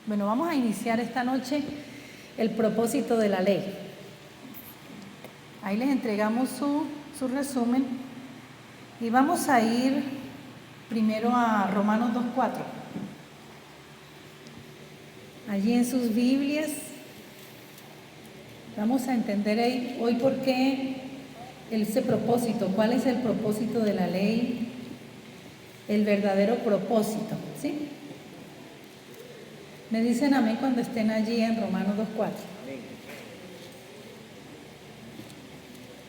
Bueno, vamos a iniciar esta noche el propósito de la ley. Ahí les entregamos su resumen y vamos a ir primero a Romanos 2:4. Allí en sus Biblias vamos a entender hoy por qué ese propósito, cuál es el propósito de la ley, el verdadero propósito, ¿sí? Me dicen amén cuando estén allí en Romanos 2:4.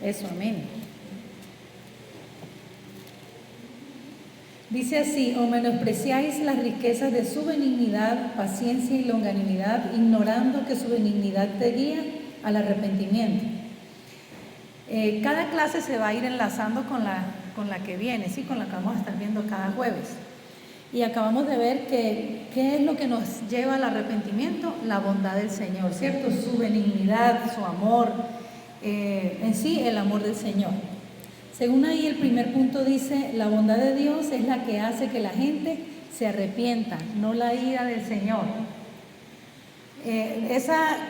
Eso, amén. Dice así: o menospreciáis las riquezas de su benignidad, paciencia y longanimidad, ignorando que su benignidad te guía al arrepentimiento. Cada clase se va a ir enlazando con la que viene, ¿sí? Con la que vamos a estar viendo cada jueves. Y acabamos de ver que qué es lo que nos lleva al arrepentimiento: la bondad del Señor, ¿cierto? Su benignidad, su amor, en sí el amor del Señor. Según ahí el primer punto dice: la bondad de Dios es la que hace que la gente se arrepienta, no la ira del Señor.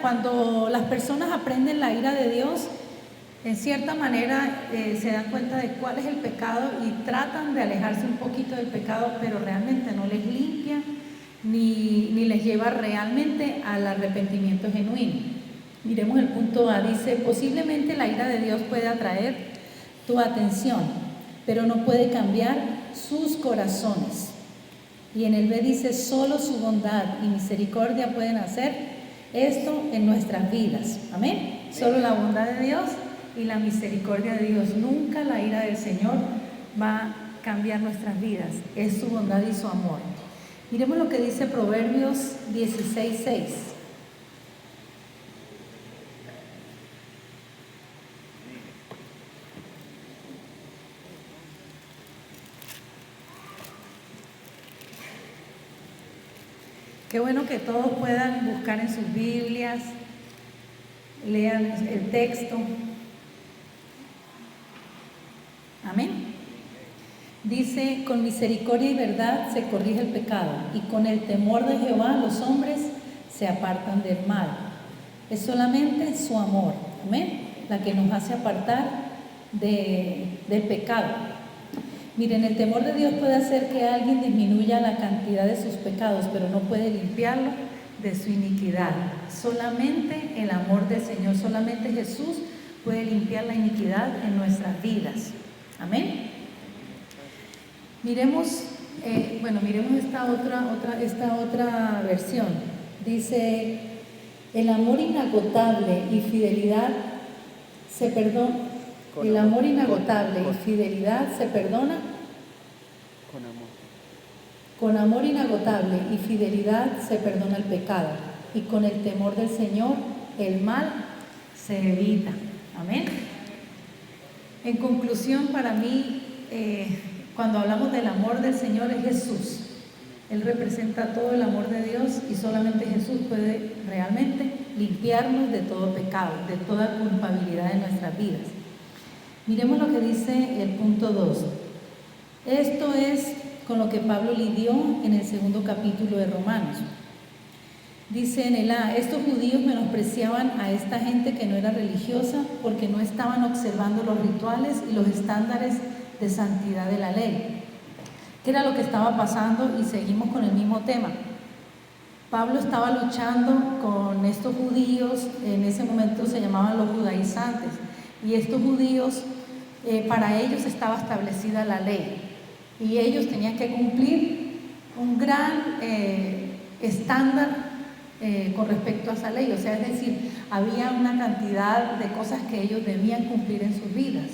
Cuando las personas aprenden la ira de Dios, en cierta manera se dan cuenta de cuál es el pecado y tratan de alejarse un poquito del pecado, pero realmente no les limpia ni les lleva realmente al arrepentimiento genuino. Miremos el punto A, dice: posiblemente la ira de Dios puede atraer tu atención, pero no puede cambiar sus corazones. Y en el B dice: solo su bondad y misericordia pueden hacer esto en nuestras vidas. Amén. Solo la bondad de Dios y la misericordia de Dios. Nunca la ira del Señor va a cambiar nuestras vidas. Es su bondad y su amor. Miremos lo que dice Proverbios 16:6. Qué bueno que todos puedan buscar en sus Biblias, lean el texto. Amén. Dice: con misericordia y verdad se corrige el pecado, y con el temor de Jehová los hombres se apartan del mal. Es solamente su amor, amén, la que nos hace apartar del pecado. Miren, el temor de Dios puede hacer que alguien disminuya la cantidad de sus pecados, pero no puede limpiarlo de su iniquidad. Solamente el amor del Señor, solamente Jesús puede limpiar la iniquidad en nuestras vidas. Amén. Miremos esta otra versión. Dice: el amor inagotable y fidelidad se perdona. El amor inagotable y fidelidad se perdona con amor. Con amor inagotable y fidelidad se perdona el pecado, y con el temor del Señor el mal se evita. Amén. En conclusión, para mí, cuando hablamos del amor del Señor, es Jesús. Él representa todo el amor de Dios, y solamente Jesús puede realmente limpiarnos de todo pecado, de toda culpabilidad en nuestras vidas. Miremos lo que dice el punto 2. Esto es con lo que Pablo lidió en el 2 capítulo de Romanos. Dice en el A: estos judíos menospreciaban a esta gente que no era religiosa porque no estaban observando los rituales y los estándares de santidad de la ley. ¿Qué era lo que estaba pasando? Y seguimos con el mismo tema. Pablo estaba luchando con estos judíos, en ese momento se llamaban los judaizantes, y estos judíos, para ellos estaba establecida la ley, y ellos tenían que cumplir un gran estándar con respecto a esa ley. O sea, es decir, había una cantidad de cosas que ellos debían cumplir en sus vidas.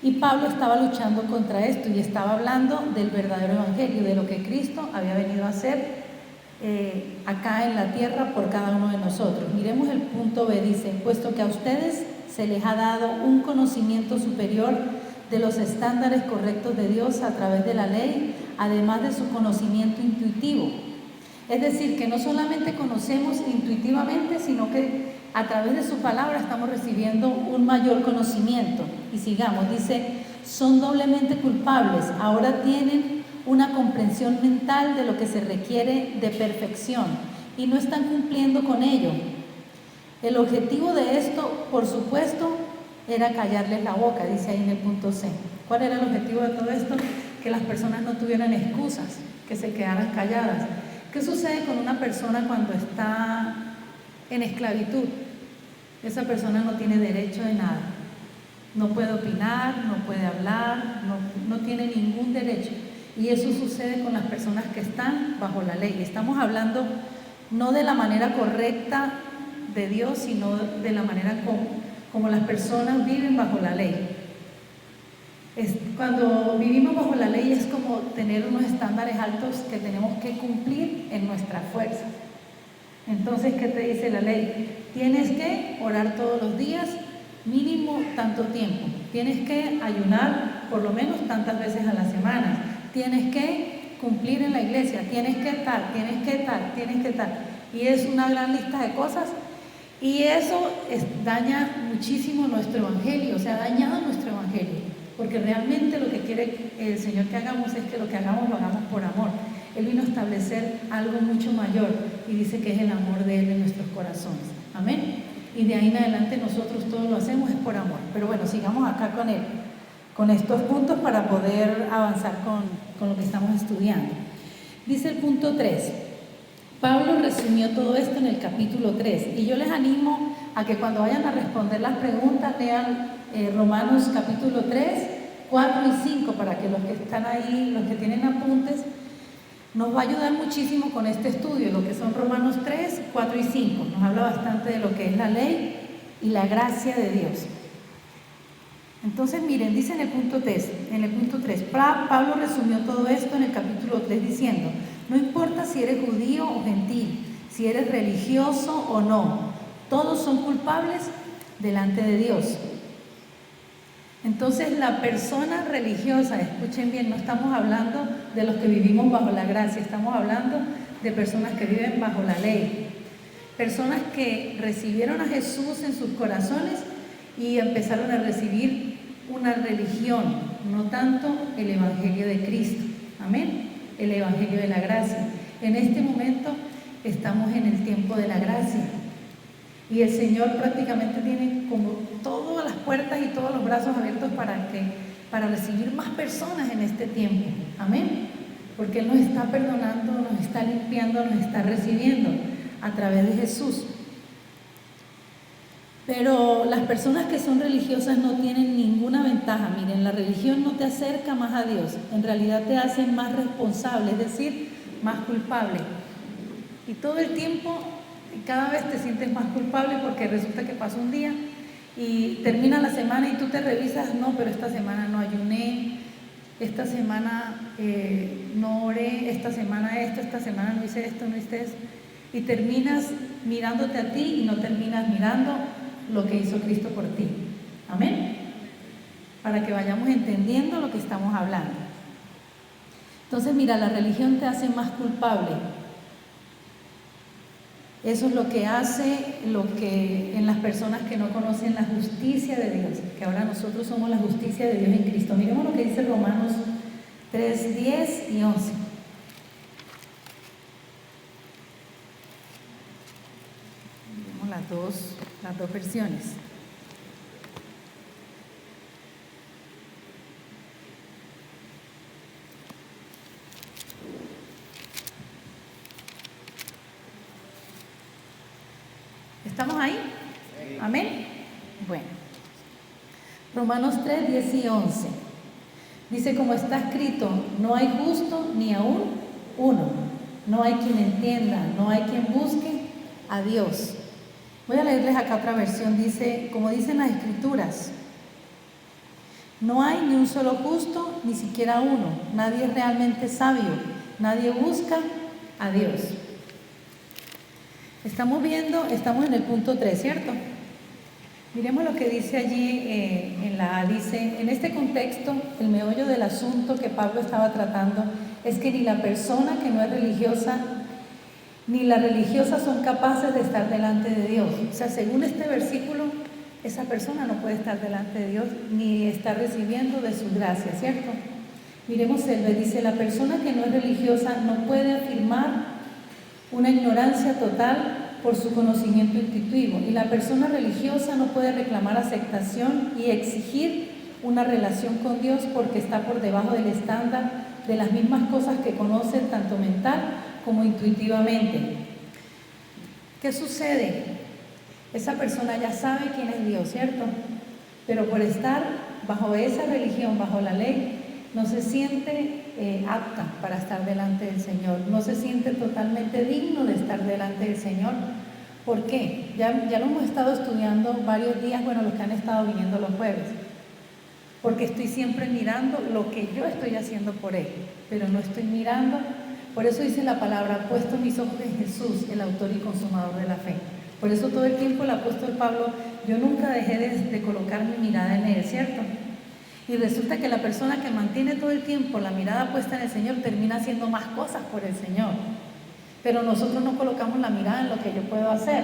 Y Pablo estaba luchando contra esto y estaba hablando del verdadero evangelio, de lo que Cristo había venido a hacer acá en la tierra por cada uno de nosotros. Miremos el punto B, dice: puesto que a ustedes se les ha dado un conocimiento superior de los estándares correctos de Dios a través de la ley, además de su conocimiento intuitivo. Es decir, que no solamente conocemos intuitivamente, sino que a través de su palabra estamos recibiendo un mayor conocimiento. Y sigamos, dice: son doblemente culpables, ahora tienen una comprensión mental de lo que se requiere de perfección y no están cumpliendo con ello. El objetivo de esto, por supuesto, era callarles la boca, dice ahí en el punto C. ¿Cuál era el objetivo de todo esto? Que las personas no tuvieran excusas, que se quedaran calladas. ¿Qué sucede con una persona cuando está en esclavitud? Esa persona no tiene derecho de nada. No puede opinar, no puede hablar, no tiene ningún derecho. Y eso sucede con las personas que están bajo la ley. Estamos hablando no de la manera correcta de Dios, sino de la manera como las personas viven bajo la ley. Cuando vivimos bajo la ley es como tener unos estándares altos que tenemos que cumplir en nuestra fuerza. Entonces, ¿qué te dice la ley? Tienes que orar todos los días, mínimo tanto tiempo. Tienes que ayunar por lo menos tantas veces a la semana. Tienes que cumplir en la iglesia. Tienes que tal, tienes que tal, tienes que tal. Y es una gran lista de cosas. Y eso daña muchísimo nuestro evangelio, o sea, ha dañado nuestro evangelio. Porque realmente lo que quiere el Señor que hagamos es que lo que hagamos lo hagamos por amor. Él vino a establecer algo mucho mayor y dice que es el amor de Él en nuestros corazones. Amén. Y de ahí en adelante nosotros todo lo hacemos es por amor. Pero bueno, sigamos acá con estos puntos para poder avanzar con lo que estamos estudiando. Dice el punto 3. Pablo resumió todo esto en el capítulo 3. Y yo les animo a que cuando vayan a responder las preguntas lean Romanos capítulo 3, 4 y 5 para que los que están ahí, los que tienen apuntes, nos va a ayudar muchísimo con este estudio, lo que son Romanos 3, 4 y 5. Nos habla bastante de lo que es la ley y la gracia de Dios. Entonces, miren, dice en el punto 3, Pablo resumió todo esto en el capítulo 3 diciendo: no importa si eres judío o gentil, si eres religioso o no, todos son culpables delante de Dios. Entonces, la persona religiosa, escuchen bien, no estamos hablando de los que vivimos bajo la gracia, estamos hablando de personas que viven bajo la ley, personas que recibieron a Jesús en sus corazones y empezaron a recibir una religión, no tanto el evangelio de Cristo. Amén. El evangelio de la gracia. En este momento estamos en el tiempo de la gracia. Y el Señor prácticamente tiene como todas las puertas y todos los brazos abiertos para recibir más personas en este tiempo. Amén. Porque Él nos está perdonando, nos está limpiando, nos está recibiendo a través de Jesús. Pero las personas que son religiosas no tienen ninguna ventaja. Miren, la religión no te acerca más a Dios, en realidad te hace más responsable, es decir, más culpable. Y todo el tiempo, cada vez te sientes más culpable porque resulta que pasó un día y termina la semana y tú te revisas: no, pero esta semana no ayuné, esta semana no oré, esta semana no hice esto, no hice eso. Y terminas mirándote a ti y no terminas mirando lo que hizo Cristo por ti. Amén. Para que vayamos entendiendo lo que estamos hablando. Entonces, mira, la religión te hace más culpable. Eso es lo que hace en las personas que no conocen la justicia de Dios, que ahora nosotros somos la justicia de Dios en Cristo. Miremos lo que dice Romanos 3, 10 y 11. Miremos las dos versiones. ¿Estamos ahí? ¿Amén? Bueno. Romanos 3, 10 y 11. Dice: como está escrito, no hay justo ni aún uno. No hay quien entienda, no hay quien busque a Dios. Voy a leerles acá otra versión. Dice, como dicen las Escrituras: no hay ni un solo justo, ni siquiera uno. Nadie es realmente sabio. Nadie busca a Dios. Estamos en el punto 3, ¿cierto? Miremos lo que dice allí dice: en este contexto, el meollo del asunto que Pablo estaba tratando es que ni la persona que no es religiosa, ni la religiosa son capaces de estar delante de Dios. O sea, según este versículo, esa persona no puede estar delante de Dios, ni está recibiendo de su gracia, ¿cierto? Miremos dice: la persona que no es religiosa no puede afirmar una ignorancia total por su conocimiento intuitivo, y la persona religiosa no puede reclamar aceptación y exigir una relación con Dios porque está por debajo del estándar de las mismas cosas que conoce tanto mental como intuitivamente. ¿Qué sucede? Esa persona ya sabe quién es Dios, ¿cierto? Pero por estar bajo esa religión, bajo la ley, no se siente apta para estar delante del Señor, no se siente totalmente digno de estar delante del Señor. ¿Por qué? Ya lo hemos estado estudiando varios días, bueno, los que han estado viniendo los jueves, porque estoy siempre mirando lo que yo estoy haciendo por Él, pero no estoy mirando, por eso dice la palabra, puesto mis ojos en Jesús, el autor y consumador de la fe. Por eso todo el tiempo el apóstol Pablo, yo nunca dejé de colocar mi mirada en Él, ¿cierto? Y resulta que la persona que mantiene todo el tiempo la mirada puesta en el Señor termina haciendo más cosas por el Señor. Pero nosotros no colocamos la mirada en lo que yo puedo hacer.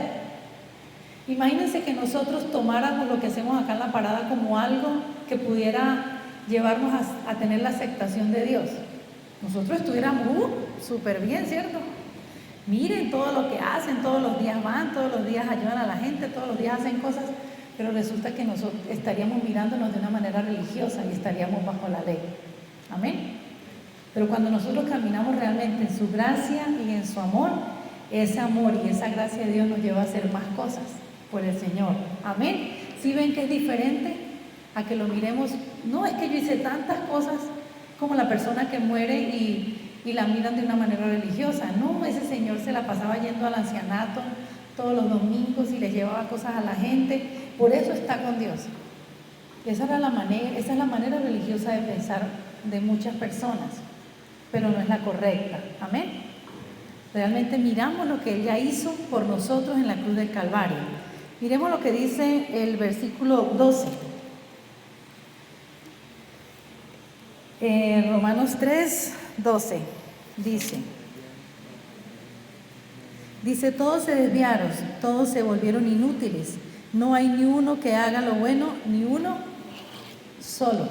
Imagínense que nosotros tomáramos lo que hacemos acá en la parada como algo que pudiera llevarnos a tener la aceptación de Dios. Nosotros estuviéramos súper bien, ¿cierto? Miren todo lo que hacen, todos los días van, todos los días ayudan a la gente, todos los días hacen cosas, pero resulta que nosotros estaríamos mirándonos de una manera religiosa y estaríamos bajo la ley. Amén. Pero cuando nosotros caminamos realmente en su gracia y en su amor, ese amor y esa gracia de Dios nos lleva a hacer más cosas por el Señor. Amén. ¿Sí ven que es diferente a que lo miremos? No es que yo hice tantas cosas como la persona que muere y la miran de una manera religiosa. No, ese señor se la pasaba yendo al ancianato todos los domingos y le llevaba cosas a la gente, por eso está con Dios. Esa es la manera religiosa de pensar de muchas personas, pero no es la correcta. Amén. Realmente miramos lo que Él ya hizo por nosotros en la cruz del Calvario. Miremos lo que dice el versículo 12. Romanos 3, 12 dice, todos se desviaron, todos se volvieron inútiles, no hay ni uno que haga lo bueno, ni uno solo.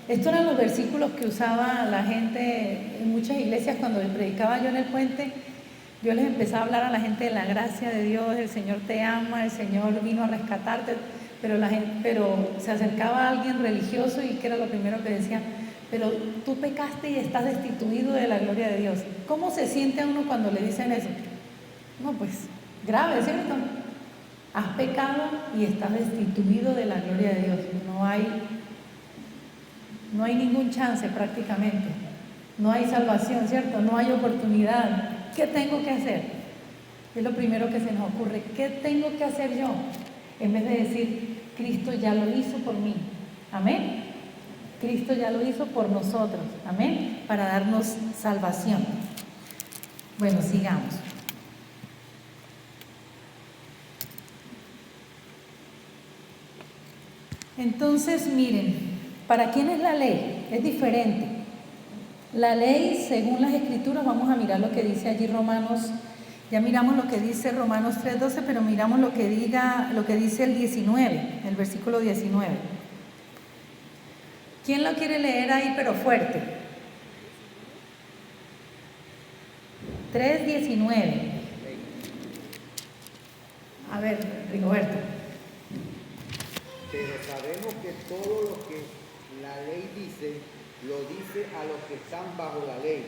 Estos eran los versículos que usaba la gente en muchas iglesias cuando predicaba yo en el puente. Yo les empezaba a hablar a la gente de la gracia de Dios, el Señor te ama, el Señor vino a rescatarte, pero se acercaba a alguien religioso y que era lo primero que decía, pero tú pecaste y estás destituido de la gloria de Dios. ¿Cómo se siente uno cuando le dicen eso? No, pues grave, ¿cierto? Has pecado y estás destituido de la gloria de Dios. No hay ningún chance prácticamente. No hay salvación, ¿cierto? No hay oportunidad. ¿Qué tengo que hacer? Es lo primero que se nos ocurre. ¿Qué tengo que hacer yo? En vez de decir, Cristo ya lo hizo por mí. Amén. Cristo ya lo hizo por nosotros. Amén. Para darnos salvación. Bueno, sigamos. Entonces, miren, ¿para quién es la ley? Es diferente. La ley, según las Escrituras, vamos a mirar lo que dice allí Romanos, ya miramos lo que dice Romanos 3:12, pero miramos lo que dice el 19, el versículo 19. ¿Quién lo quiere leer ahí, pero fuerte? 3:19. A ver, Rigoberto. Pero sabemos que todo lo que la ley dice, lo dice a los que están bajo la ley,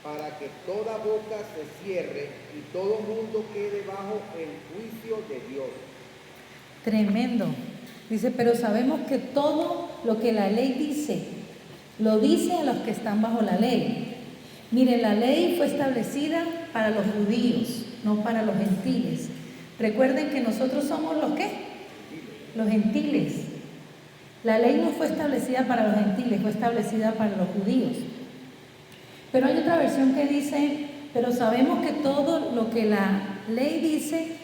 para que toda boca se cierre y todo mundo quede bajo el juicio de Dios. Tremendo. Dice, pero sabemos que todo lo que la ley dice, lo dice a los que están bajo la ley. Mire, la ley fue establecida para los judíos, no para los gentiles. Recuerden que nosotros somos los ¿qué? Los gentiles. La ley no fue establecida para los gentiles, fue establecida para los judíos. Pero hay otra versión que dice, pero sabemos que todo lo que la ley dice,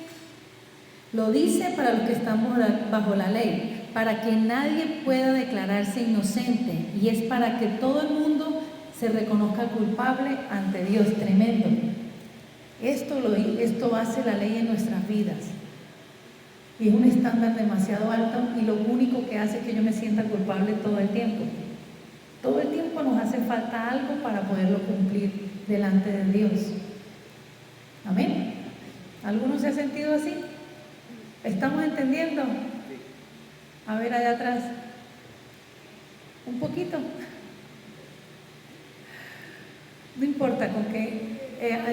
lo dice para los que están bajo la ley, para que nadie pueda declararse inocente, y es para que todo el mundo se reconozca culpable ante Dios. Tremendo. Esto hace la ley en nuestras vidas. Y es un estándar demasiado alto, y lo único que hace es que yo me sienta culpable todo el tiempo. Todo el tiempo nos hace falta algo para poderlo cumplir delante de Dios. ¿Alguno se ha sentido así? ¿Estamos entendiendo? A ver, allá atrás. Un poquito. No importa, con que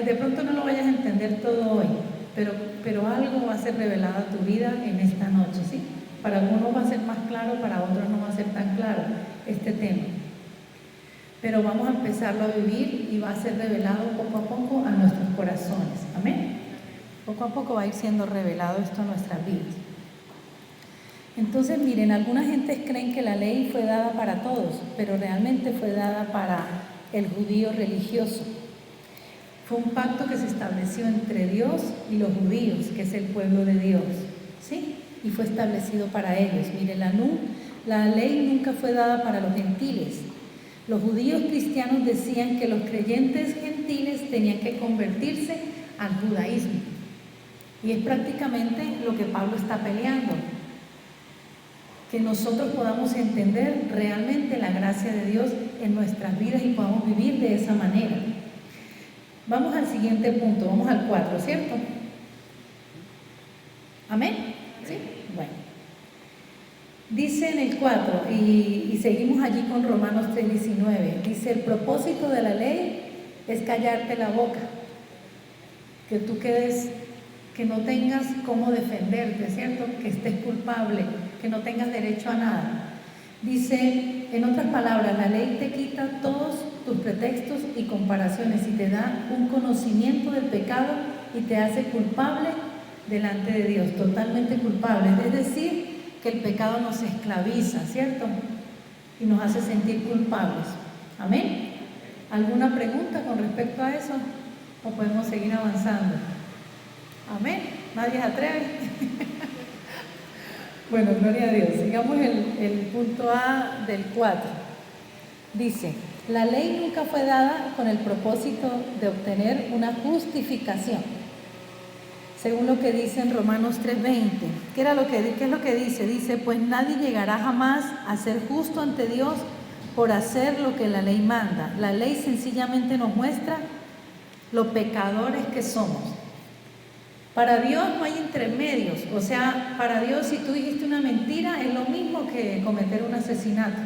de pronto no lo vayas a entender todo hoy, pero algo va a ser revelado a tu vida en esta noche, ¿sí? Para algunos va a ser más claro, para otros no va a ser tan claro este tema. Pero vamos a empezarlo a vivir y va a ser revelado poco a poco a nuestros corazones. Amén. Poco a poco va a ir siendo revelado esto a nuestras vidas. Entonces, miren, algunas gentes creen que la ley fue dada para todos, pero realmente fue dada para el judío religioso. Fue un pacto que se estableció entre Dios y los judíos, que es el pueblo de Dios, ¿sí? Y fue establecido para ellos. Miren, la ley nunca fue dada para los gentiles. Los judíos cristianos decían que los creyentes gentiles tenían que convertirse al judaísmo. Y es prácticamente lo que Pablo está peleando. Que nosotros podamos entender realmente la gracia de Dios en nuestras vidas y podamos vivir de esa manera. Vamos al siguiente punto, vamos al 4, ¿cierto? ¿Amén? ¿Sí? Bueno. Dice en el 4, y seguimos allí con Romanos 3:19, dice: el propósito de la ley es callarte la boca, que tú quedes, que no tengas cómo defenderte, ¿cierto? Que estés culpable, que no tengas derecho a nada. Dice, en otras palabras, la ley te quita todos tus pretextos y comparaciones y te da un conocimiento del pecado y te hace culpable delante de Dios, totalmente culpable. Es decir, que el pecado nos esclaviza, ¿cierto? Y nos hace sentir culpables. ¿Amén? ¿Alguna pregunta con respecto a eso? ¿O podemos seguir avanzando? ¿Amén? ¿Nadie se atreve? Bueno, gloria a Dios. Sigamos el punto A del 4. Dice, la ley nunca fue dada con el propósito de obtener una justificación. Según lo que dice en Romanos 3:20. ¿Qué es lo que dice? Dice, pues nadie llegará jamás a ser justo ante Dios por hacer lo que la ley manda. La ley sencillamente nos muestra lo pecadores que somos. Para Dios no hay intermedios, o sea, para Dios si tú dijiste una mentira es lo mismo que cometer un asesinato.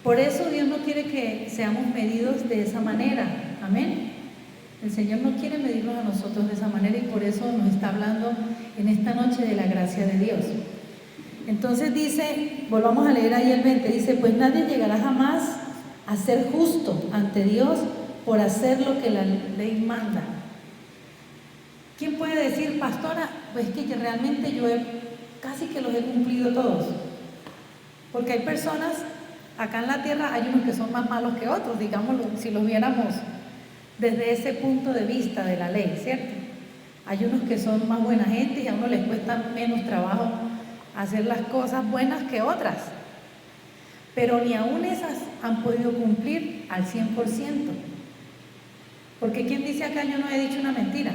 Por eso Dios no quiere que seamos medidos de esa manera, amén. El Señor no quiere medirnos a nosotros de esa manera y por eso nos está hablando en esta noche de la gracia de Dios. Entonces dice, volvamos a leer ahí el 20, dice, pues nadie llegará jamás a ser justo ante Dios por hacer lo que la ley manda. ¿Quién puede decir, pastora, pues que realmente yo casi que los he cumplido todos? Porque hay personas, acá en la tierra hay unos que son más malos que otros, digámoslo, si los viéramos desde ese punto de vista de la ley, ¿cierto? Hay unos que son más buena gente y a uno les cuesta menos trabajo hacer las cosas buenas que otras. Pero ni aún esas han podido cumplir al 100%. Porque ¿quién dice acá yo no he dicho una mentira?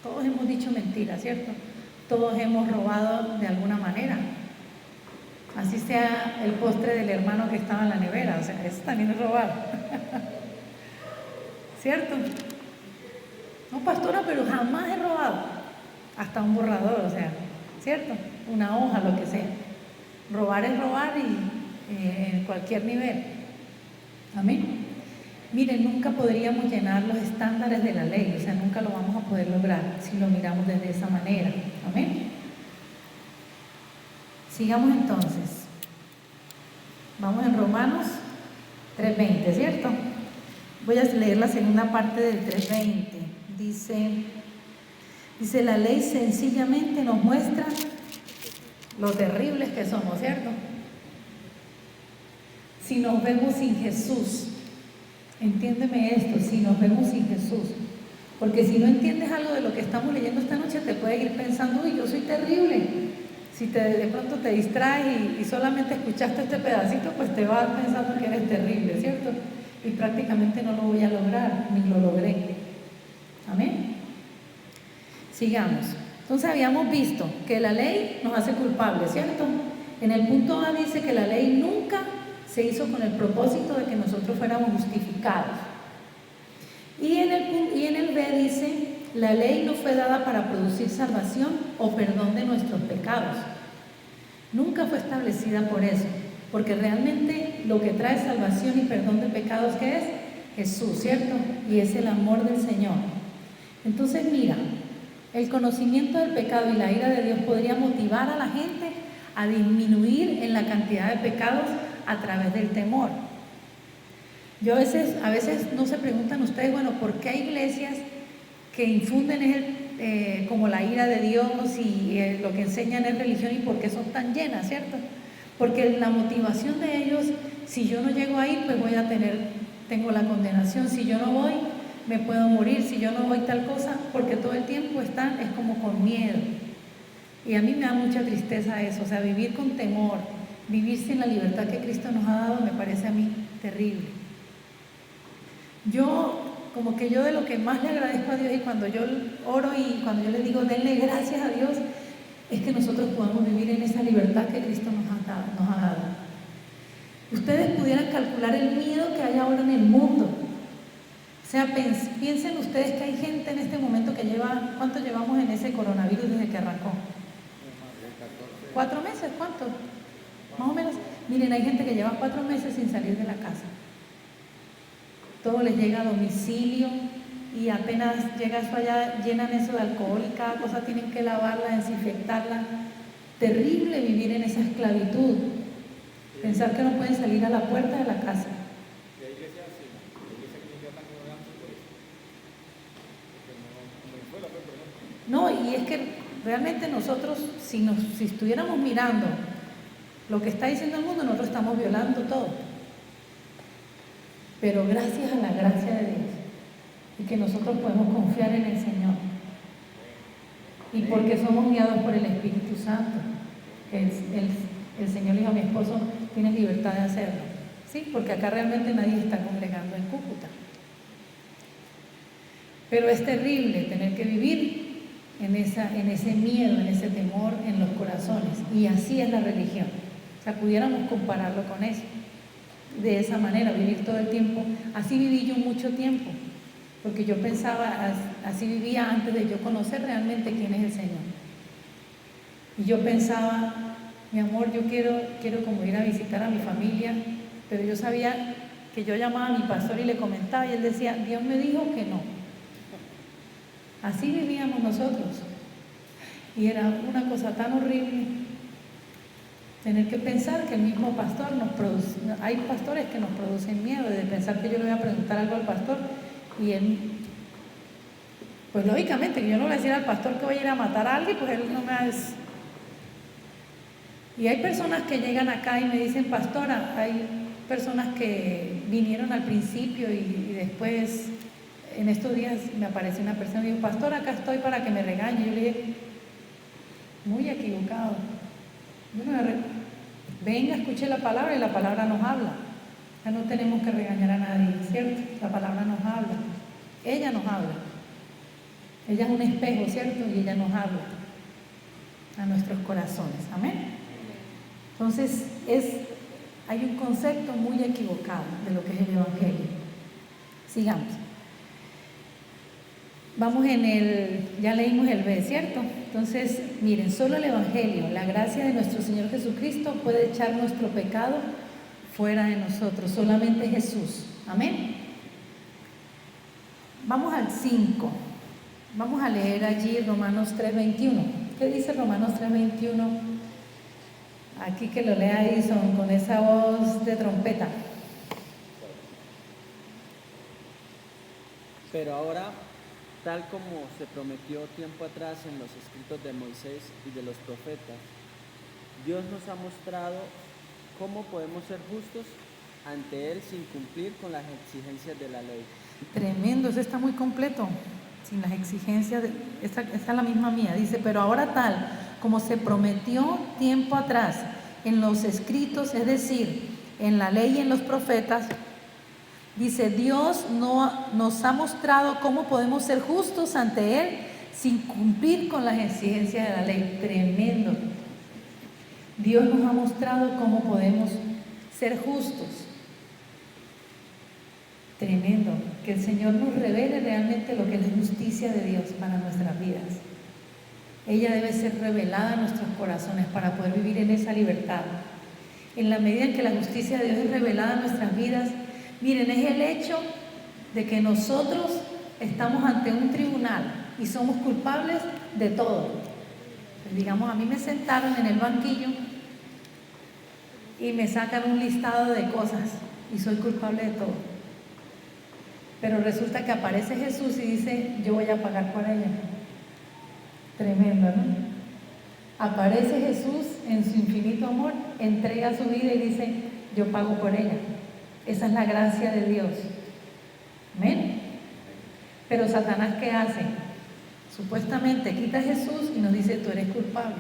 Todos hemos dicho mentiras, ¿cierto? Todos hemos robado de alguna manera. Así sea el postre del hermano que estaba en la nevera, o sea, eso también es robar. ¿Cierto? No, pastora, pero jamás he robado. Hasta un borrador, o sea, ¿cierto? Una hoja, lo que sea. Robar es robar y en cualquier nivel. Amén. Miren, nunca podríamos llenar los estándares de la ley, o sea, nunca lo vamos a poder lograr si lo miramos desde esa manera. Amén. Sigamos entonces. Vamos en Romanos 3:20, ¿cierto? Voy a leer la segunda parte del 3:20. Dice, la ley sencillamente nos muestra lo terribles que somos, ¿cierto? Si nos vemos sin Jesús. Entiéndeme esto, si nos vemos sin Jesús. Porque si no entiendes algo de lo que estamos leyendo esta noche, te puedes ir pensando, uy, yo soy terrible. Si de pronto te distraes y solamente escuchaste este pedacito, pues te vas pensando que eres terrible, ¿cierto? Y prácticamente no lo voy a lograr, ni lo logré. Amén. Sigamos. Entonces habíamos visto que la ley nos hace culpables, ¿cierto? En el punto A dice que la ley nunca se hizo con el propósito de que nosotros fuéramos justificados. Y en el B dice, la ley no fue dada para producir salvación o perdón de nuestros pecados. Nunca fue establecida por eso, porque realmente lo que trae salvación y perdón de pecados, ¿qué es? Jesús, ¿cierto? Y es el amor del Señor. Entonces mira, el conocimiento del pecado y la ira de Dios podría motivar a la gente a disminuir en la cantidad de pecados a través del temor. A veces no se preguntan ustedes, bueno, ¿por qué hay iglesias que infunden como la ira de Dios y lo que enseñan es religión y por qué son tan llenas, ¿cierto? Porque la motivación de ellos, si yo no llego ahí, pues tengo la condenación, si yo no voy, me puedo morir, si yo no voy tal cosa, porque todo el tiempo es como con miedo. Y a mí me da mucha tristeza eso, o sea, vivir con temor, vivir sin la libertad que Cristo nos ha dado, me parece a mí terrible. Yo de lo que más le agradezco a Dios y cuando yo oro y cuando yo le digo denle gracias a Dios, es que nosotros podamos vivir en esa libertad que Cristo nos ha dado. Ustedes pudieran calcular el miedo que hay ahora en el mundo. O sea, piensen ustedes que hay gente en este momento que ¿cuánto llevamos en ese coronavirus desde que arrancó? 4 meses, ¿cuánto? Más o menos. Miren, hay gente que lleva 4 meses sin salir de la casa. Todo les llega a domicilio y apenas llega eso allá, llenan eso de alcohol y cada cosa tienen que lavarla, desinfectarla. Terrible vivir en esa esclavitud. Pensar que no pueden salir a la puerta de la casa. No, y es que realmente nosotros, si estuviéramos mirando lo que está diciendo el mundo, nosotros estamos violando todo. Pero gracias a la gracia de Dios y que nosotros podemos confiar en el Señor y porque somos guiados por el Espíritu Santo, que el Señor dijo a mi esposo, tienes libertad de hacerlo, ¿sí? Porque acá realmente nadie está congregando en Cúcuta. Pero es terrible tener que vivir en ese miedo, en ese temor en los corazones, y así es la religión. O sea, pudiéramos compararlo con eso. De esa manera, vivir todo el tiempo. Así viví yo mucho tiempo, porque yo pensaba, así vivía antes de yo conocer realmente quién es el Señor. Y yo pensaba, mi amor, yo quiero como ir a visitar a mi familia, pero yo sabía que yo llamaba a mi pastor y le comentaba y él decía, Dios me dijo que no. Así vivíamos nosotros. Y era una cosa tan horrible. Tener que pensar que el mismo pastor nos produce, hay pastores que nos producen miedo de pensar que yo le voy a preguntar algo al pastor y él, pues lógicamente que yo no le voy a decir al pastor que voy a ir a matar a alguien, pues él no me va a decir. Y hay personas que llegan acá y me dicen, pastora, hay personas que vinieron al principio y después en estos días me apareció una persona y dijo, pastora, acá estoy para que me regañe. Yo le dije, muy equivocado. Venga, escuche la palabra y la palabra nos habla. Ya no tenemos que regañar a nadie, ¿cierto? La palabra nos habla. Ella nos habla. Ella es un espejo, ¿cierto? Y ella nos habla a nuestros corazones. Amén. Entonces, hay un concepto muy equivocado de lo que es el Evangelio. Sigamos. Vamos ya leímos el B, ¿cierto? Entonces, miren, solo el Evangelio, la gracia de nuestro Señor Jesucristo puede echar nuestro pecado fuera de nosotros, solamente Jesús. Amén. Vamos al 5. Vamos a leer allí Romanos 3:21. ¿Qué dice Romanos 3:21? Aquí que lo lea Edison con esa voz de trompeta. Pero ahora, tal como se prometió tiempo atrás en los escritos de Moisés y de los profetas, Dios nos ha mostrado cómo podemos ser justos ante Él sin cumplir con las exigencias de la ley. Tremendo, eso está muy completo, sin las exigencias, esta es la misma mía, dice, pero ahora tal como se prometió tiempo atrás en los escritos, es decir, en la ley y en los profetas, dice, Dios nos ha mostrado cómo podemos ser justos ante Él sin cumplir con las exigencias de la ley. Tremendo. Dios nos ha mostrado cómo podemos ser justos. Tremendo, que el Señor nos revele realmente lo que es la justicia de Dios para nuestras vidas. Ella debe ser revelada en nuestros corazones para poder vivir en esa libertad. En la medida en que la justicia de Dios es revelada en nuestras vidas, miren, es el hecho de que nosotros estamos ante un tribunal y somos culpables de todo. Pues digamos, a mí me sentaron en el banquillo y me sacan un listado de cosas y soy culpable de todo. Pero resulta que aparece Jesús y dice, yo voy a pagar por ella. Tremendo, ¿no? Aparece Jesús en su infinito amor, entrega su vida y dice, yo pago por ella. Esa es la gracia de Dios. ¿Amén? Pero Satanás, ¿qué hace? Supuestamente quita a Jesús y nos dice, tú eres culpable.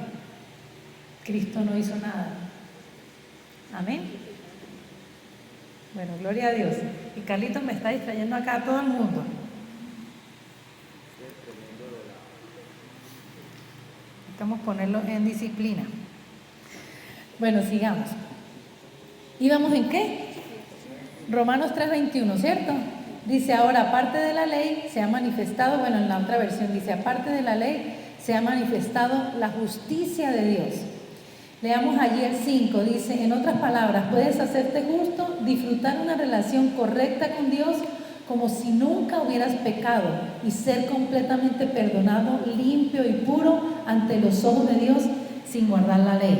Cristo no hizo nada. Amén. Bueno, gloria a Dios. Y Carlitos me está distrayendo acá a todo el mundo. Necesitamos ponerlo en disciplina. Bueno, sigamos. ¿Íbamos en qué? Romanos 3:21, ¿cierto? Dice, ahora, aparte de la ley, se ha manifestado, bueno, en la otra versión dice, aparte de la ley, se ha manifestado la justicia de Dios. Leamos allí el 5, dice, en otras palabras, puedes hacerte justo, disfrutar una relación correcta con Dios como si nunca hubieras pecado y ser completamente perdonado, limpio y puro ante los ojos de Dios sin guardar la ley.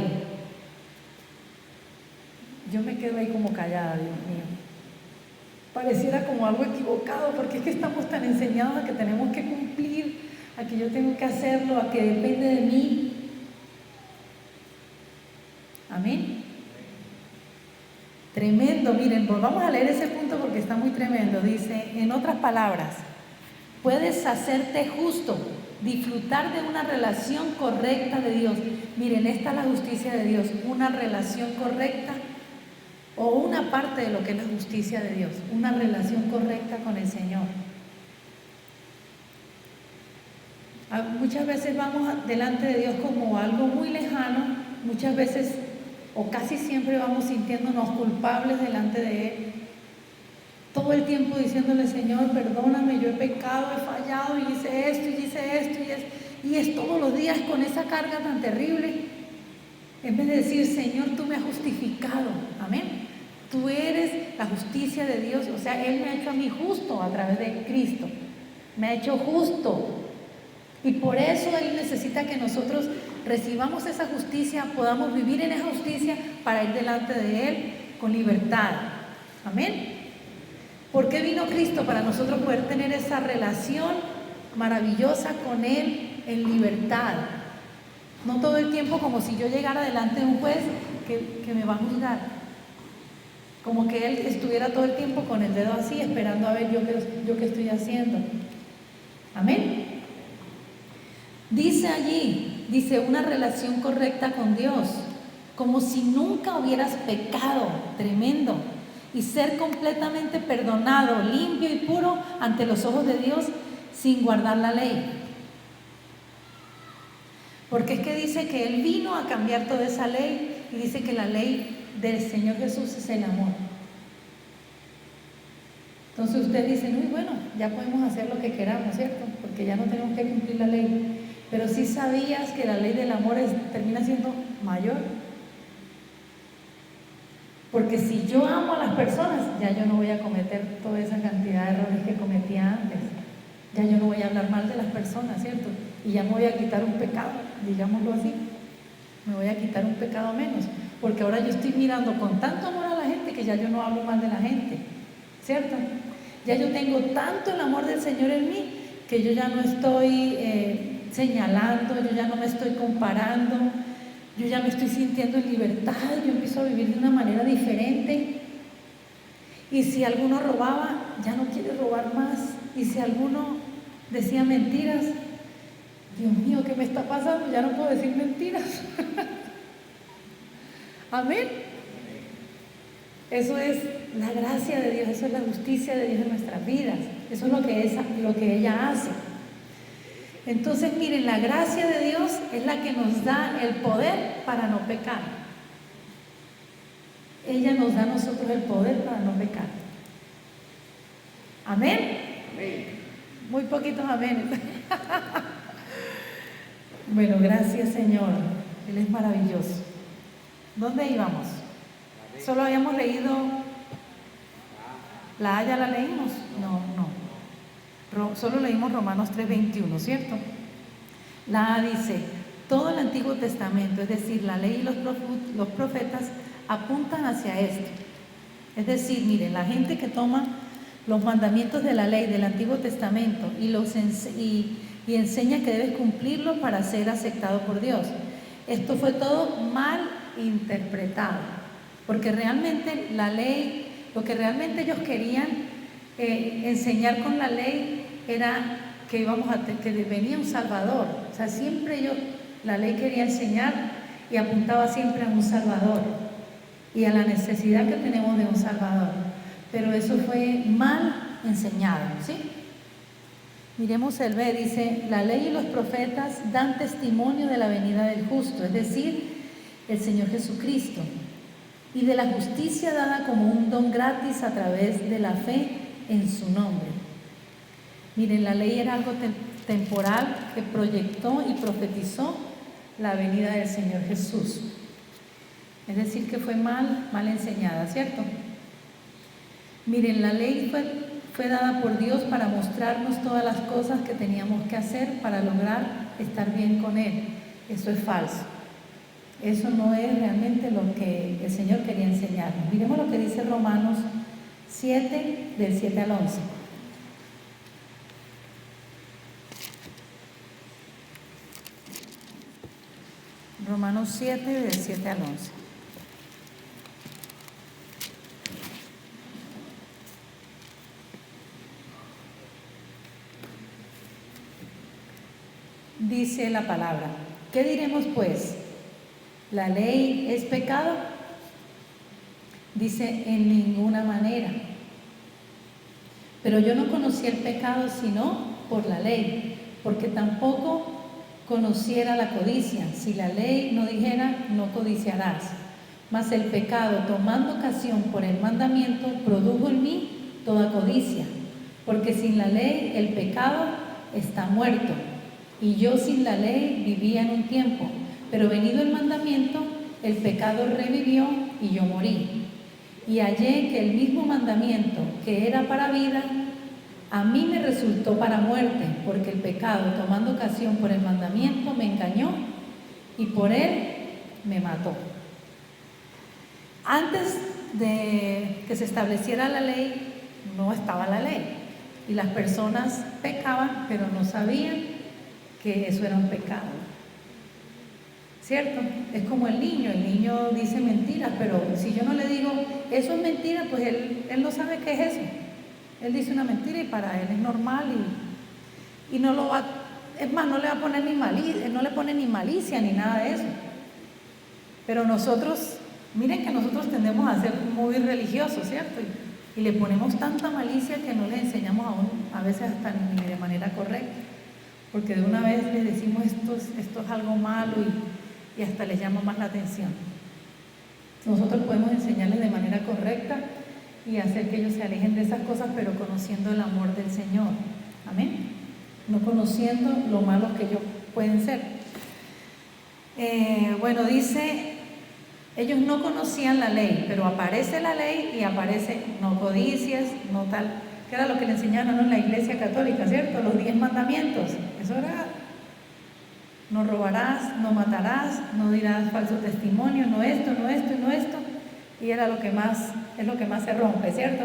Yo me quedo ahí como callada, Dios mío. Pareciera como algo equivocado, porque es que estamos tan enseñados a que tenemos que cumplir, a que yo tengo que hacerlo, a que depende de mí. Amén. Tremendo, miren, volvamos a leer ese punto porque está muy tremendo. Dice, en otras palabras, puedes hacerte justo, disfrutar de una relación correcta de Dios. Miren, esta es la justicia de Dios, una relación correcta o una parte de lo que es la justicia de Dios, una relación correcta con el Señor. Muchas veces vamos delante de Dios como algo muy lejano, muchas veces o casi siempre vamos sintiéndonos culpables delante de Él. Todo el tiempo diciéndole, Señor, perdóname, yo he pecado, he fallado, y hice esto, y es todos los días con esa carga tan terrible. En vez de decir, Señor, tú me has justificado, amén. Tú eres la justicia de Dios, o sea, Él me ha hecho a mí justo a través de Cristo. Me ha hecho justo. Y por eso Él necesita que nosotros recibamos esa justicia, podamos vivir en esa justicia para ir delante de Él con libertad. Amén. ¿Por qué vino Cristo? Para nosotros poder tener esa relación maravillosa con Él en libertad. No todo el tiempo como si yo llegara delante de un juez que me va a juzgar. Como que Él estuviera todo el tiempo con el dedo así, esperando a ver yo qué estoy haciendo. Amén. Dice allí, dice, una relación correcta con Dios, como si nunca hubieras pecado, tremendo, y ser completamente perdonado, limpio y puro ante los ojos de Dios sin guardar la ley. Porque es que dice que Él vino a cambiar toda esa ley y dice que la ley del Señor Jesús es el amor. Entonces ustedes dicen, uy, bueno, ya podemos hacer lo que queramos, ¿cierto? Porque ya no tenemos que cumplir la ley. Pero sí sabías que la ley del amor termina siendo mayor. Porque si yo amo a las personas, ya yo no voy a cometer toda esa cantidad de errores que cometía antes. Ya yo no voy a hablar mal de las personas, ¿cierto? Y ya me voy a quitar un pecado, digámoslo así. Me voy a quitar un pecado menos. Porque ahora yo estoy mirando con tanto amor a la gente que ya yo no hablo mal de la gente, ¿cierto? Ya yo tengo tanto el amor del Señor en mí que yo ya no estoy señalando, yo ya no me estoy comparando, yo ya me estoy sintiendo en libertad, yo empiezo a vivir de una manera diferente. Y si alguno robaba, ya no quiere robar más. Y si alguno decía mentiras, Dios mío, ¿qué me está pasando? Ya no puedo decir mentiras. Amén. Eso es la gracia de Dios, eso es la justicia de Dios en nuestras vidas. Eso es lo que ella hace. Entonces, miren, la gracia de Dios es la que nos da el poder para no pecar. Ella nos da a nosotros el poder para no pecar. Amén. Amén. Muy poquitos amén. Bueno, gracias Señor. Él es maravilloso. ¿Dónde íbamos? Solo habíamos leído la A, ¿ya la leímos? No. Solo leímos Romanos 3:21, ¿cierto? La A dice, todo el Antiguo Testamento, es decir, la ley y los profetas apuntan hacia esto. Es decir, miren, la gente que toma los mandamientos de la ley del Antiguo Testamento y enseña que debes cumplirlos para ser aceptado por Dios. Esto fue todo mal interpretado, porque realmente la ley, lo que realmente ellos querían enseñar con la ley era que que venía un Salvador. O sea, siempre la ley quería enseñar y apuntaba siempre a un Salvador y a la necesidad que tenemos de un Salvador. Pero eso fue mal enseñado, ¿sí? Miremos el B, dice, la ley y los profetas dan testimonio de la venida del justo, es decir, el Señor Jesucristo, y de la justicia dada como un don gratis a través de la fe en su nombre. Miren, la ley era algo temporal que proyectó y profetizó la venida del Señor Jesús. Es decir, que fue mal enseñada, ¿cierto? Miren, la ley fue dada por Dios para mostrarnos todas las cosas que teníamos que hacer para lograr estar bien con Él. Eso es falso. Eso no es realmente lo que el Señor quería enseñarnos. Miremos lo que dice Romanos 7, del 7 al 11. Romanos 7, del 7 al 11. Dice la palabra, ¿qué diremos pues? ¿La ley es pecado? Dice, en ninguna manera. Pero yo no conocí el pecado sino por la ley, porque tampoco conociera la codicia, si la ley no dijera, no codiciarás. Mas el pecado, tomando ocasión por el mandamiento, produjo en mí toda codicia, porque sin la ley el pecado está muerto. Y yo sin la ley vivía en un tiempo, pero venido el mandamiento, el pecado revivió y yo morí. Y hallé que el mismo mandamiento que era para vida, a mí me resultó para muerte, porque el pecado, tomando ocasión por el mandamiento, me engañó y por él me mató. Antes de que se estableciera la ley, no estaba la ley. Y las personas pecaban, pero no sabían que eso era un pecado. ¿Cierto? Es como el niño dice mentiras, pero si yo no le digo, eso es mentira, pues él no sabe qué es eso. Él dice una mentira y para él es normal y no lo va, es más, no le va a poner ni malicia, no le pone ni malicia ni nada de eso. Pero nosotros, miren que nosotros tendemos a ser muy religiosos, ¿cierto? Y le ponemos tanta malicia que no le enseñamos a veces hasta ni de manera correcta. Porque de una vez le decimos esto es algo malo y hasta les llama más la atención. Nosotros podemos enseñarles de manera correcta y hacer que ellos se alejen de esas cosas, pero conociendo el amor del Señor. Amén. No conociendo lo malos que ellos pueden ser. Bueno, dice, ellos no conocían la ley, pero aparece la ley y aparece no codicias, no tal, que era lo que le enseñaban en la Iglesia Católica, ¿cierto? Los 10 mandamientos. Eso era, no robarás, no matarás, no dirás falso testimonio, no esto, no esto y no esto. Y era lo que más, es lo que más se rompe, ¿cierto?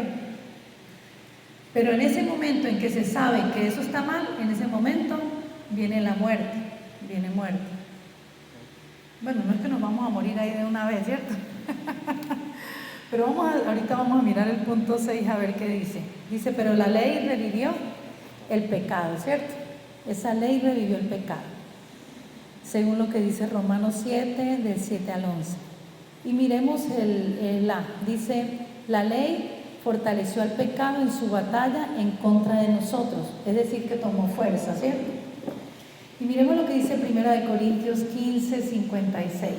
Pero en ese momento en que se sabe que eso está mal, en ese momento viene la muerte, viene muerte. Bueno, no es que nos vamos a morir ahí de una vez, ¿cierto? Pero ahorita vamos a mirar el punto 6 a ver qué dice. Dice, pero la ley revivió el pecado, ¿cierto? Esa ley revivió el pecado. Según lo que dice Romanos 7, del 7 al 11. Y miremos el A. Dice, la ley fortaleció al pecado en su batalla en contra de nosotros. Es decir, que tomó fuerza, ¿cierto? Y miremos lo que dice 1 Corintios 15, 56.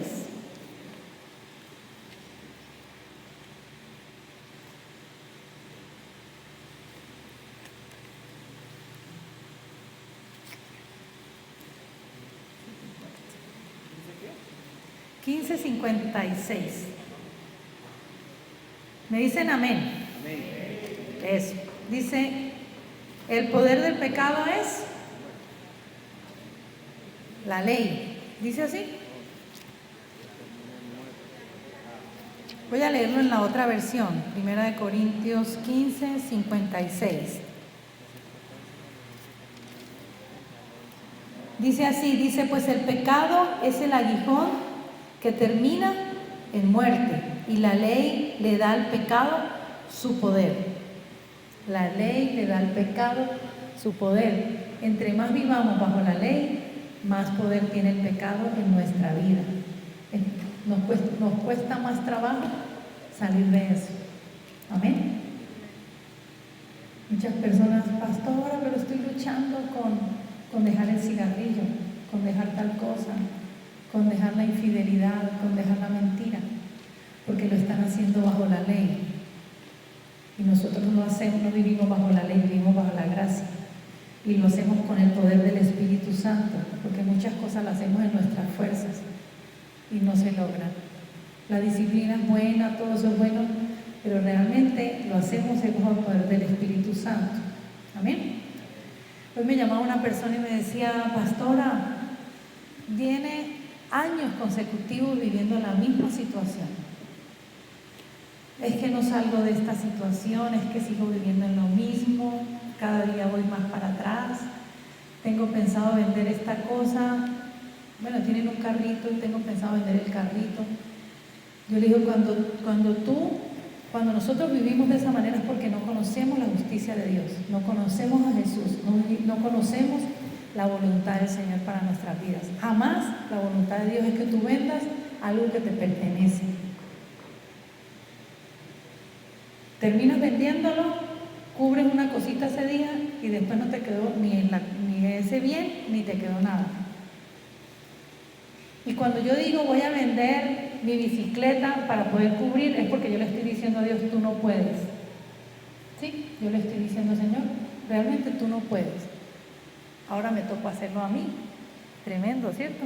15:56. ¿Me dicen amén? Amén. Eso. Dice, el poder del pecado es la ley. ¿Dice así? Voy a leerlo en la otra versión, 1 Corintios 15:56. Dice así, dice, pues el pecado es el aguijón que termina en muerte y la ley le da al pecado su poder. La ley le da al pecado su poder. Entre más vivamos bajo la ley, más poder tiene el pecado en nuestra vida. Nos cuesta más trabajo salir de eso. Amén. Muchas personas, pastora, pero estoy luchando con dejar el cigarrillo, con dejar tal cosa, con dejar la infidelidad, con dejar la mentira, porque lo están haciendo bajo la ley. Y nosotros no lo hacemos, no vivimos bajo la ley, vivimos bajo la gracia. Y lo hacemos con el poder del Espíritu Santo, porque muchas cosas las hacemos en nuestras fuerzas y no se logran. La disciplina es buena, todo eso es bueno, pero realmente lo hacemos bajo el poder del Espíritu Santo. Amén. Hoy me llamaba una persona y me decía, pastora, viene años consecutivos viviendo la misma situación. Es que no salgo de esta situación, es que sigo viviendo en lo mismo, cada día voy más para atrás, tengo pensado vender esta cosa, bueno, tienen un carrito y tengo pensado vender el carrito. Yo le digo, cuando nosotros vivimos de esa manera es porque no conocemos la justicia de Dios, no conocemos a Jesús, no conocemos la voluntad del Señor para nuestras vidas. Jamás la voluntad de Dios es que tú vendas algo que te pertenece. Terminas vendiéndolo, cubres una cosita ese día y después no te quedó ni ese bien ni te quedó nada. Y cuando yo digo voy a vender mi bicicleta para poder cubrir, es porque yo le estoy diciendo a Dios, tú no puedes. Sí, yo le estoy diciendo, Señor, realmente tú no puedes. Ahora me tocó hacerlo a mí. Tremendo, ¿cierto?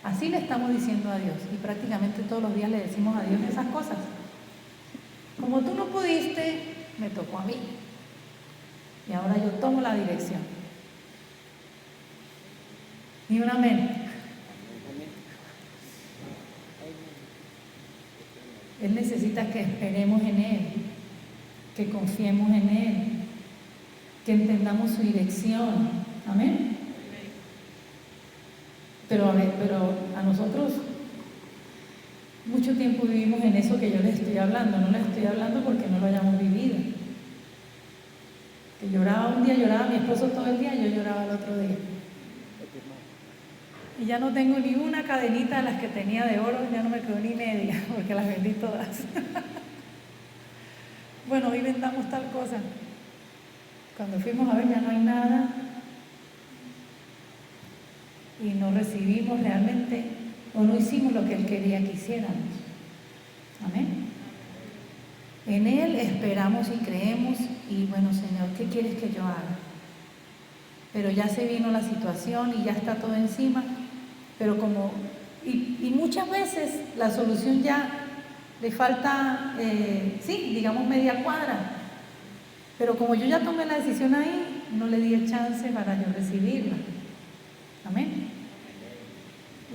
Así le estamos diciendo a Dios y prácticamente todos los días le decimos a Dios esas cosas. Como tú no pudiste, me tocó a mí. Y ahora yo tomo la dirección. Y un amén. Él necesita que esperemos en Él, que confiemos en Él, que entendamos su dirección. Amén. Pero a nosotros mucho tiempo vivimos en eso que yo les estoy hablando. No les estoy hablando porque no lo hayamos vivido. Que lloraba un día, lloraba mi esposo todo el día, yo lloraba el otro día. Y ya no tengo ni una cadenita de las que tenía de oro, ya no me quedó ni media, porque las vendí todas. Bueno, hoy vendamos tal cosa. Cuando fuimos a ver ya no hay nada. Y no recibimos realmente, o no hicimos lo que Él quería que hiciéramos. Amén. En Él esperamos y creemos, y bueno, Señor, ¿qué quieres que yo haga? Pero ya se vino la situación y ya está todo encima, pero y muchas veces la solución ya le falta, digamos media cuadra, pero como yo ya tomé la decisión ahí, no le di el chance para yo recibirla. Amén.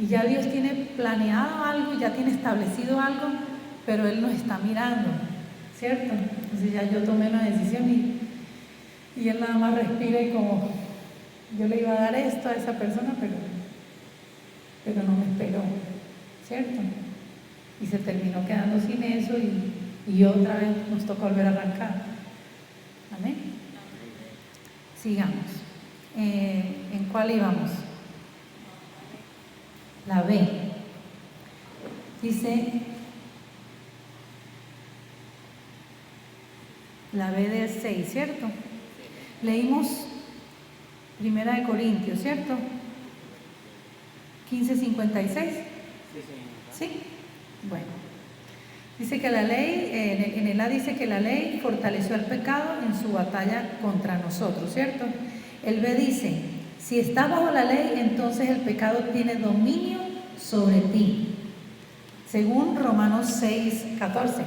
Y ya Dios tiene planeado algo, ya tiene establecido algo, pero Él nos está mirando, ¿cierto? Entonces ya yo tomé una decisión y Él nada más respira y como yo le iba a dar esto a esa persona, pero no me esperó, ¿cierto? Y se terminó quedando sin eso y otra vez nos tocó volver a arrancar. Amén. Sigamos. ¿En cuál íbamos? La B. Dice, la B del 6, ¿cierto? Leímos 1 Corintios, ¿cierto? 15:56. ¿Sí? Bueno. Dice que la ley, en el A dice que la ley fortaleció al pecado en su batalla contra nosotros, ¿cierto? El B dice, si estás bajo la ley, entonces el pecado tiene dominio sobre ti. según Romanos 6:14.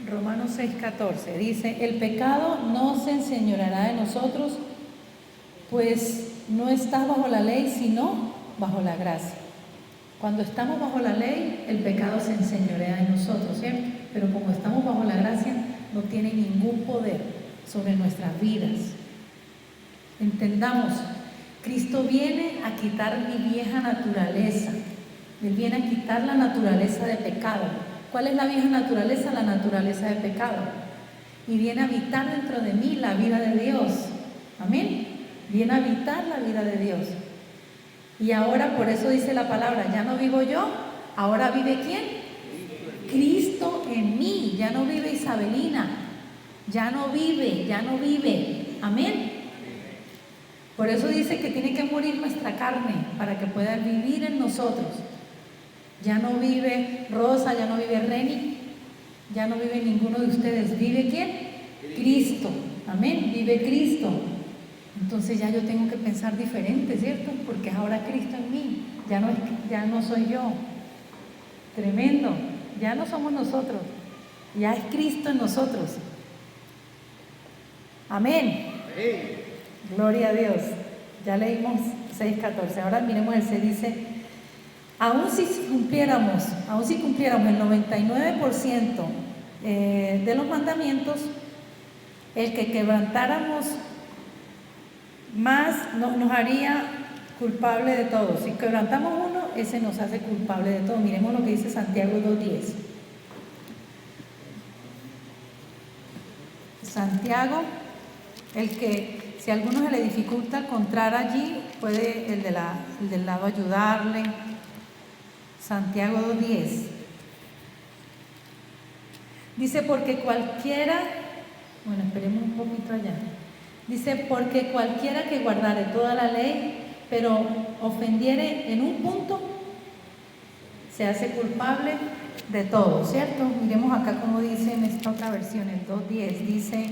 Romanos 6:14 dice: el pecado no se enseñoreará de nosotros, pues no estás bajo la ley, sino bajo la gracia. Cuando estamos bajo la ley, el pecado se enseñorea de nosotros, ¿cierto? Pero como estamos bajo la gracia, no tiene ningún poder sobre nuestras vidas. Entendamos, Cristo viene a quitar mi vieja naturaleza. Él viene a quitar la naturaleza de pecado. ¿Cuál es la vieja naturaleza? La naturaleza de pecado. Y viene a habitar dentro de mí la vida de Dios. Amén. Viene a habitar la vida de Dios. Y ahora, por eso dice la palabra, ya no vivo yo, ahora vive ¿quién? Cristo en mí. Ya no vive Isabelina. Ya no vive. Amén. Por eso dice que tiene que morir nuestra carne para que pueda vivir en nosotros. Ya no vive Rosa, ya no vive Reni, ya no vive ninguno de ustedes. ¿Vive quién? Cristo. Amén. Vive Cristo. Entonces ya yo tengo que pensar diferente, ¿cierto? Porque es ahora Cristo en mí. Ya no soy yo. Tremendo. Ya no somos nosotros. Ya es Cristo en nosotros. Amén. Gloria a Dios. Ya leímos 6:14. Ahora miremos el 6. Dice: aún si cumpliéramos el 99% de los mandamientos, el que quebrantáramos más nos haría culpable de todo. Si quebrantamos uno, ese nos hace culpable de todo. Miremos lo que dice Santiago 2:10. Santiago, el que si a alguno se le dificulta encontrar allí, puede el del lado ayudarle. Santiago 2:10. Dice: porque cualquiera, bueno, esperemos un poquito allá. Dice: porque cualquiera que guardare toda la ley, pero ofendiere en un punto, se hace culpable de todo, ¿cierto? Miremos acá como dice en esta otra versión, el 2:10, dice: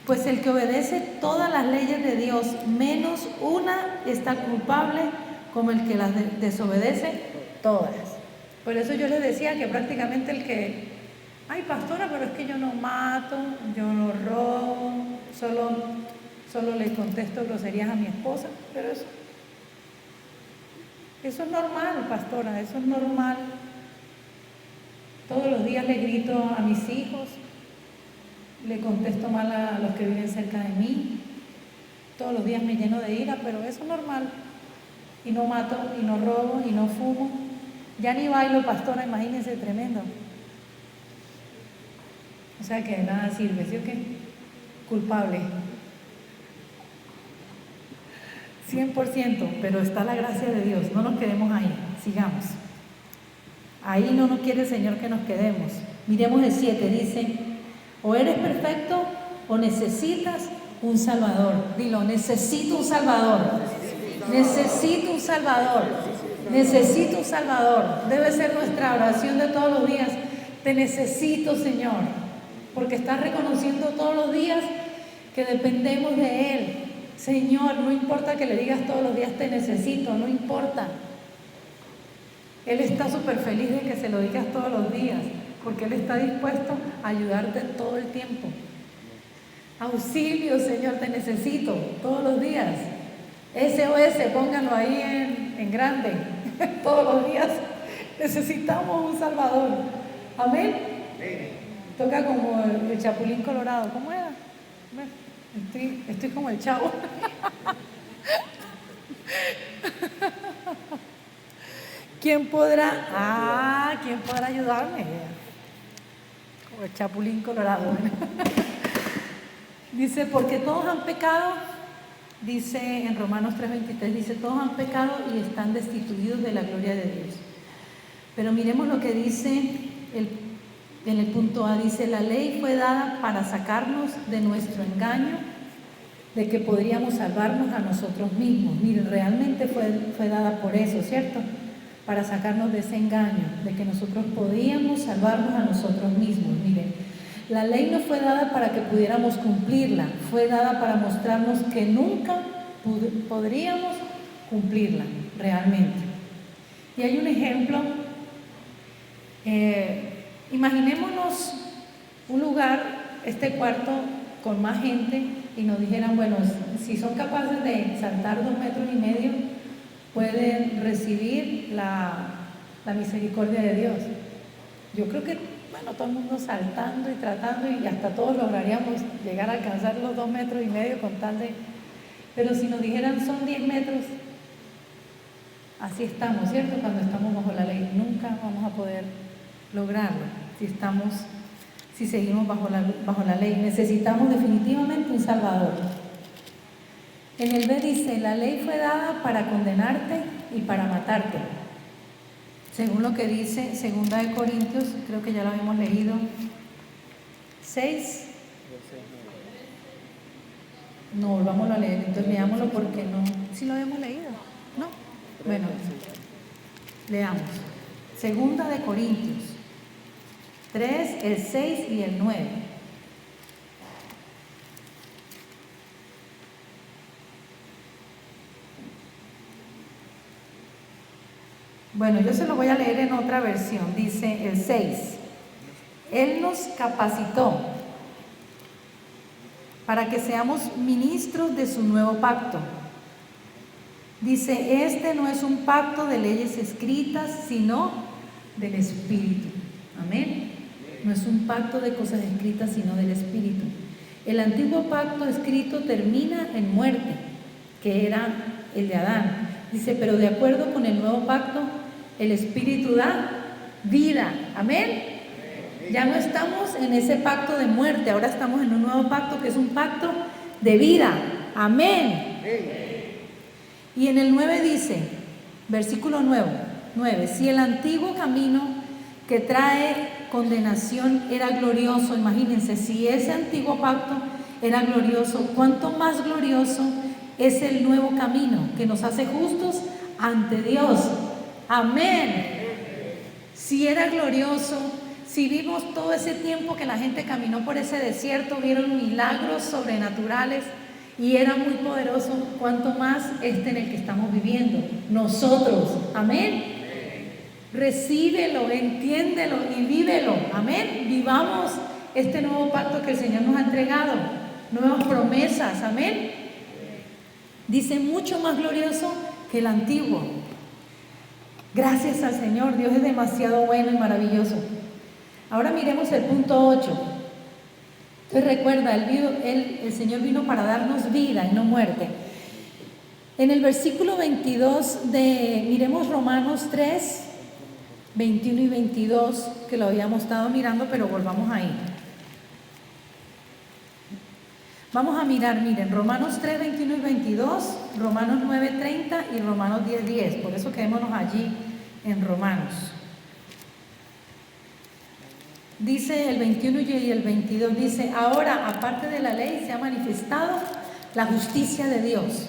pues el que obedece todas las leyes de Dios, menos una, está culpable, como el que las desobedece todas. Por eso yo les decía que prácticamente el que, ay pastora, pero es que yo no mato, yo no robo, solo le contesto groserías a mi esposa, pero eso es normal, pastora, eso es normal. Todos los días le grito a mis hijos, le contesto mal a los que viven cerca de mí, todos los días me lleno de ira, pero eso es normal. Y no mato, y no robo, y no fumo. Ya ni bailo, pastora, imagínense, tremendo. O sea que de nada sirve, ¿sí o qué? Culpable. 100%, pero está la gracia de Dios. No nos quedemos ahí, sigamos. Ahí no nos quiere el Señor que nos quedemos. Miremos el 7, dice: o eres perfecto o necesitas un Salvador. Dilo: necesito un Salvador. Necesito un Salvador. Necesito un Salvador. Debe ser nuestra oración de todos los días. Te necesito, Señor. Porque estás reconociendo todos los días que dependemos de Él. Señor, no importa que le digas todos los días te necesito, no importa. Él está súper feliz de que se lo digas todos los días, porque Él está dispuesto a ayudarte todo el tiempo. Auxilio, Señor, te necesito todos los días. SOS, pónganlo ahí en grande. Todos los días necesitamos un Salvador. Amén. Toca como el Chapulín Colorado. ¿Cómo era? Estoy como el Chavo. ¿Quién podrá ayudarme? Como el Chapulín Colorado. Dice: porque todos han pecado. Dice en Romanos 3:23, dice: todos han pecado y están destituidos de la gloria de Dios. Pero miremos lo que dice en el punto A. Dice: la ley fue dada para sacarnos de nuestro engaño, de que podríamos salvarnos a nosotros mismos. Miren, realmente fue dada por eso, ¿cierto? Para sacarnos de ese engaño, de que nosotros podíamos salvarnos a nosotros mismos. Miren, La ley no fue dada para que pudiéramos cumplirla, fue dada para mostrarnos que nunca podríamos cumplirla realmente. Y hay un ejemplo, imaginémonos un lugar, este cuarto, con más gente y nos dijeran, bueno, si son capaces de saltar 2,5 metros, pueden recibir la misericordia de Dios. Yo creo que, bueno, todo el mundo saltando y tratando y hasta todos lograríamos llegar a alcanzar los 2,5 metros con tal de... Pero si nos dijeran son 10 metros, así estamos, ¿cierto? Cuando estamos bajo la ley, nunca vamos a poder lograrlo si seguimos bajo la ley. Necesitamos definitivamente un Salvador. En el B dice, la ley fue dada para condenarte y para matarte. Según lo que dice 2 Corintios, creo que ya lo habíamos leído, 6. No, volvámoslo a leer, entonces leámoslo porque no. ¿Sí lo habíamos leído? ¿No? Bueno, leamos. 2 Corintios 3, el 6 y el 9. Bueno, yo se lo voy a leer en otra versión. Dice el 6. Él nos capacitó para que seamos ministros de su nuevo pacto. Dice, este no es un pacto de leyes escritas, sino del Espíritu. Amén. No es un pacto de cosas escritas, sino del Espíritu. El antiguo pacto escrito termina en muerte, que era el de Adán. Dice, pero de acuerdo con el nuevo pacto, el Espíritu da vida. Amén. Ya no estamos en ese pacto de muerte, ahora estamos en un nuevo pacto que es un pacto de vida. Amén. Y en el 9 dice, versículo 9, si el antiguo camino que trae condenación era glorioso, imagínense, si ese antiguo pacto era glorioso, ¿cuánto más glorioso es el nuevo camino que nos hace justos ante Dios? Amén. Si era glorioso, si vimos todo ese tiempo que la gente caminó por ese desierto, vieron milagros sobrenaturales y era muy poderoso, cuánto más en el que estamos viviendo nosotros. Amén. Recíbelo, entiéndelo y vívelo. Amén. Vivamos este nuevo pacto que el Señor nos ha entregado, nuevas promesas. Amén. Dice, mucho más glorioso que el antiguo. Gracias al Señor, Dios es demasiado bueno y maravilloso. Ahora miremos el punto 8. Entonces recuerda, el Señor vino para darnos vida y no muerte. En el versículo 22 miremos Romanos 3, 21 y 22, que lo habíamos estado mirando, pero volvamos ahí. Vamos a mirar, miren, Romanos 3, 21 y 22, Romanos 9, 30 y Romanos 10, 10. Por eso quedémonos allí en Romanos. Dice el 21 y el 22, dice, ahora, aparte de la ley, se ha manifestado la justicia de Dios,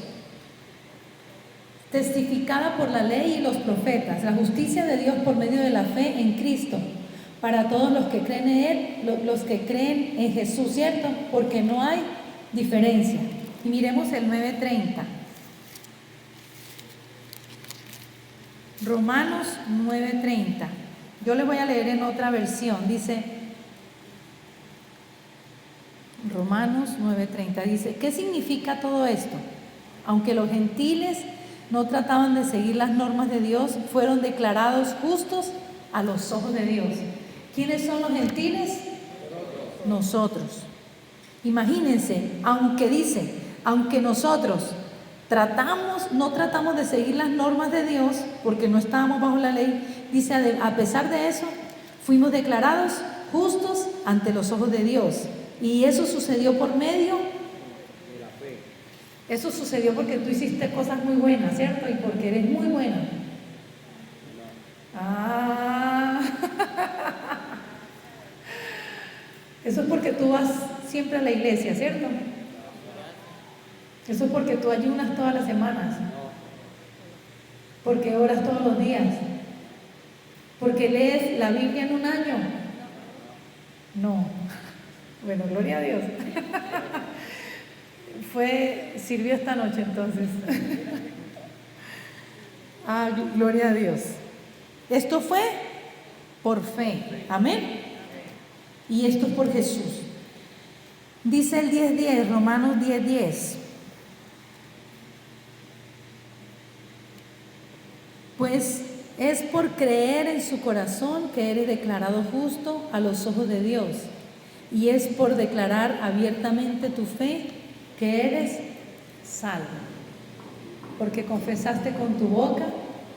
testificada por la ley y los profetas, la justicia de Dios por medio de la fe en Cristo, para todos los que creen en Él, los que creen en Jesús, ¿cierto? Porque no hay diferencia. Y miremos el 9:30. Romanos 9:30. Yo le voy a leer en otra versión. Dice, Romanos 9:30, dice, ¿qué significa todo esto? Aunque los gentiles no trataban de seguir las normas de Dios, fueron declarados justos a los ojos de Dios. ¿Quiénes son los gentiles? Nosotros. Imagínense, aunque nosotros no tratamos de seguir las normas de Dios, porque no estábamos bajo la ley, dice, a pesar de eso, fuimos declarados justos ante los ojos de Dios. Y eso sucedió por medio de la fe. Eso sucedió porque tú hiciste cosas muy buenas, ¿cierto? Y porque eres muy bueno. Eso es porque tú vas siempre a la iglesia, ¿cierto? Eso es porque tú ayunas todas las semanas. Porque oras todos los días. Porque lees la Biblia en un año. No. Bueno, gloria a Dios. Sirvió esta noche entonces. Gloria a Dios. Esto fue por fe. Amén. Y esto es por Jesús. Dice el 10:10, Romanos 10:10. Pues es por creer en su corazón que eres declarado justo a los ojos de Dios. Y es por declarar abiertamente tu fe que eres salvo. Porque confesaste con tu boca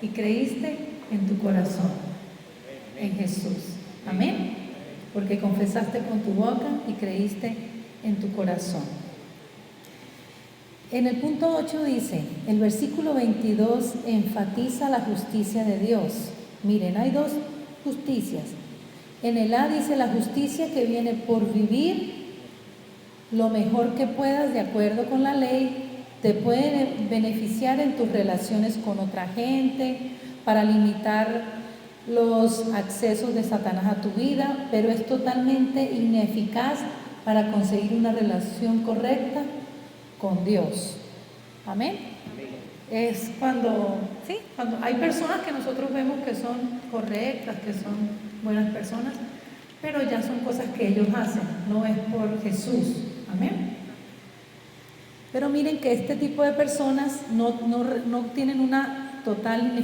y creíste en tu corazón, en Jesús. Amén. Porque confesaste con tu boca y creíste en tu corazón. En el punto 8 dice, el versículo 22 enfatiza la justicia de Dios. Miren, hay dos justicias. En el A dice la justicia que viene por vivir lo mejor que puedas de acuerdo con la ley, te puede beneficiar en tus relaciones con otra gente, para limitar los accesos de Satanás a tu vida, pero es totalmente ineficaz para conseguir una relación correcta con Dios. Amén. Es cuando hay personas que nosotros vemos que son correctas, que son buenas personas, pero ya son cosas que ellos hacen, no es por Jesús. Amén. Pero miren que este tipo de personas no tienen una total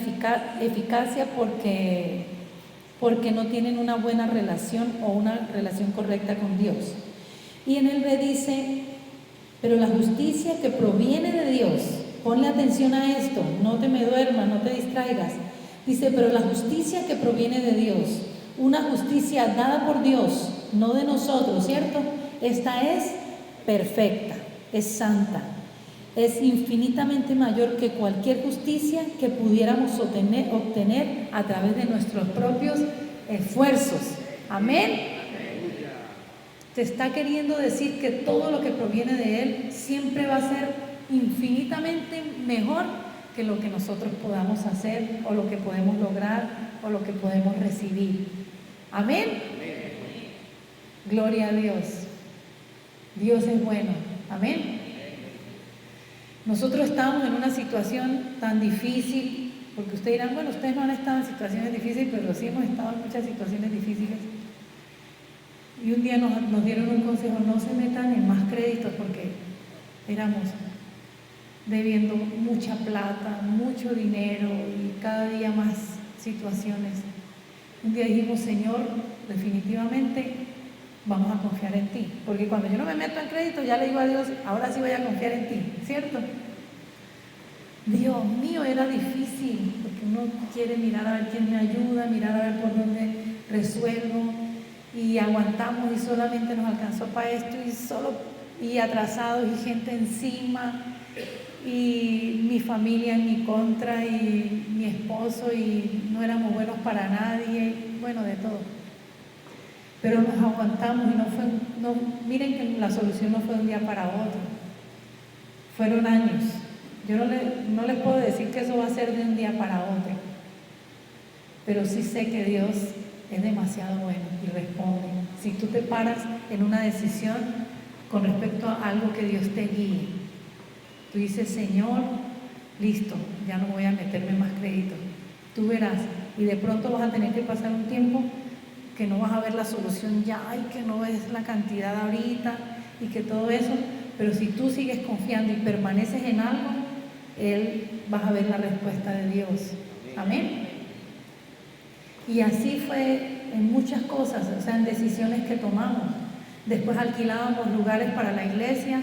eficacia porque no tienen una buena relación o una relación correcta con Dios. Y en el B dice, pero la justicia que proviene de Dios, ponle atención a esto, no te me duermas, no te distraigas. Dice, pero la justicia que proviene de Dios, una justicia dada por Dios, no de nosotros, ¿cierto? Esta es perfecta, es santa, es infinitamente mayor que cualquier justicia que pudiéramos obtener a través de nuestros propios esfuerzos. Amén. Te está queriendo decir que todo lo que proviene de Él siempre va a ser infinitamente mejor que lo que nosotros podamos hacer o lo que podemos lograr o lo que podemos recibir. Amén. Gloria a Dios. Dios es bueno. Amén. Nosotros estamos en una situación tan difícil, porque ustedes dirán, bueno, ustedes no han estado en situaciones difíciles, pero sí hemos estado en muchas situaciones difíciles. Y un día nos dieron un consejo, no se metan en más créditos porque éramos debiendo mucha plata, mucho dinero y cada día más situaciones. Un día dijimos, Señor, definitivamente vamos a confiar en ti, porque cuando yo no me meto en crédito ya le digo a Dios, ahora sí voy a confiar en ti, ¿cierto? Dios mío, era difícil, porque uno quiere mirar a ver quién me ayuda, mirar a ver por dónde resuelvo, y aguantamos y solamente nos alcanzó para esto y atrasados y gente encima y mi familia en mi contra y mi esposo y no éramos buenos para nadie, bueno, de todo. Pero nos aguantamos y miren que la solución no fue de un día para otro, fueron años. Yo no les puedo decir que eso va a ser de un día para otro, pero sí sé que Dios es demasiado bueno y responde. Si tú te paras en una decisión con respecto a algo que Dios te guíe, tú dices, Señor, listo, ya no voy a meterme más crédito. Tú verás, y de pronto vas a tener que pasar un tiempo que no vas a ver la solución ya, y que no ves la cantidad ahorita, y que todo eso, pero si tú sigues confiando y permaneces en algo, vas a ver la respuesta de Dios. Amén. Y así fue en muchas cosas, o sea, en decisiones que tomamos. Después alquilábamos lugares para la iglesia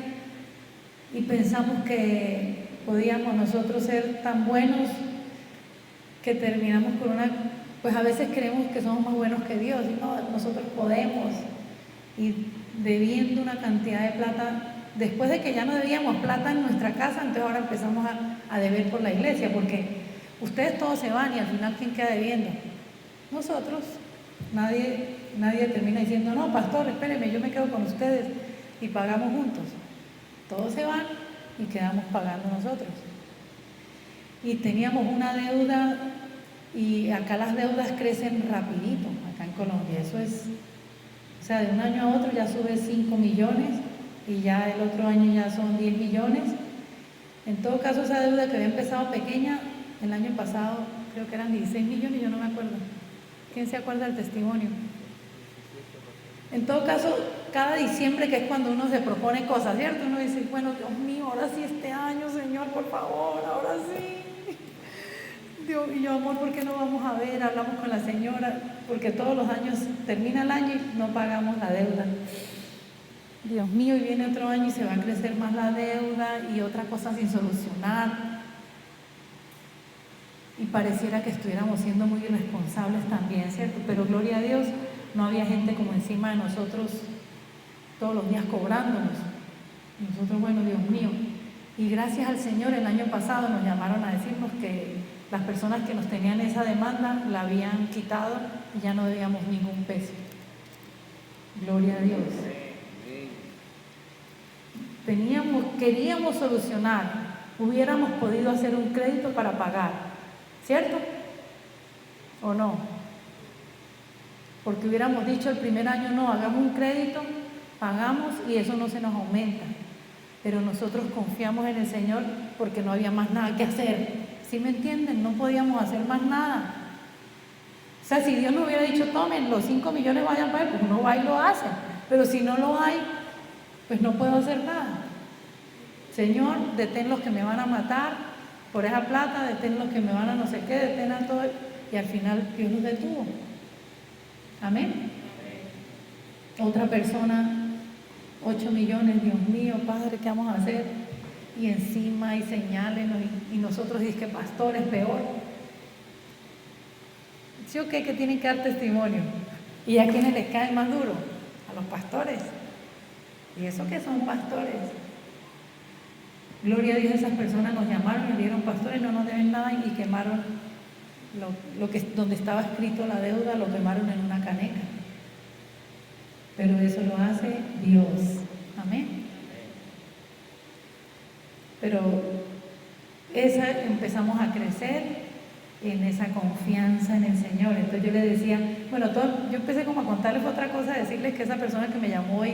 y pensamos que podíamos nosotros ser tan buenos que terminamos con pues a veces creemos que somos más buenos que Dios, y no, nosotros podemos, y debiendo una cantidad de plata, después de que ya no debíamos plata en nuestra casa, entonces ahora empezamos a deber por la iglesia, porque ustedes todos se van y al final ¿quién queda debiendo? Nosotros. Nadie termina diciendo, no, pastor, espéreme, yo me quedo con ustedes y pagamos juntos. Todos se van y quedamos pagando nosotros. Y teníamos una deuda, y acá las deudas crecen rapidito, acá en Colombia, eso O sea, de un año a otro ya sube 5 millones y ya el otro año ya son 10 millones. En todo caso, esa deuda que había empezado pequeña, el año pasado creo que eran 16 millones, yo no me acuerdo. ¿Quién se acuerda del testimonio? En todo caso, cada diciembre, que es cuando uno se propone cosas, ¿cierto? Uno dice, bueno, Dios mío, ahora sí este año, Señor, por favor, ahora sí. Dios, y yo, amor, ¿por qué no vamos a ver? Hablamos con la señora, porque todos los años termina el año y no pagamos la deuda. Dios mío, y viene otro año y se va a crecer más la deuda y otra cosa sin solucionar. Y pareciera que estuviéramos siendo muy irresponsables también, ¿cierto? Pero gloria a Dios, no había gente como encima de nosotros todos los días cobrándonos. Nosotros, bueno, Dios mío. Y gracias al Señor, el año pasado nos llamaron a decirnos que las personas que nos tenían esa demanda la habían quitado y ya no debíamos ningún peso. Gloria a Dios. Queríamos solucionar, hubiéramos podido hacer un crédito para pagar, ¿cierto? ¿O no? Porque hubiéramos dicho el primer año, no, hagamos un crédito, pagamos y eso no se nos aumenta. Pero nosotros confiamos en el Señor porque no había más nada que hacer. ¿Sí me entienden? No podíamos hacer más nada. O sea, si Dios nos hubiera dicho, tomen, los 5 millones vayan para él, pues uno va y lo hace. Pero si no lo hay, pues no puedo hacer nada. Señor, detén los que me van a matar por esa plata, detén los que me van a no sé qué, detén a todo. Y al final Dios nos detuvo. Amén. Otra persona, 8 millones, Dios mío, Padre, ¿qué vamos a hacer? Y encima y señales, y nosotros dicen que pastores, peor. ¿Sí o qué? Que tienen que dar testimonio. ¿Y a quiénes les cae más duro? A los pastores. ¿Y eso qué son pastores? Gloria a Dios, esas personas nos llamaron y dieron pastores, no nos deben nada, y quemaron donde estaba escrito la deuda, lo quemaron en una caneca. Pero eso lo hace Dios. Amén. Pero empezamos a crecer en esa confianza en el Señor. Entonces yo le decía, bueno, yo empecé como a contarles otra cosa, a decirles que esa persona que me llamó hoy,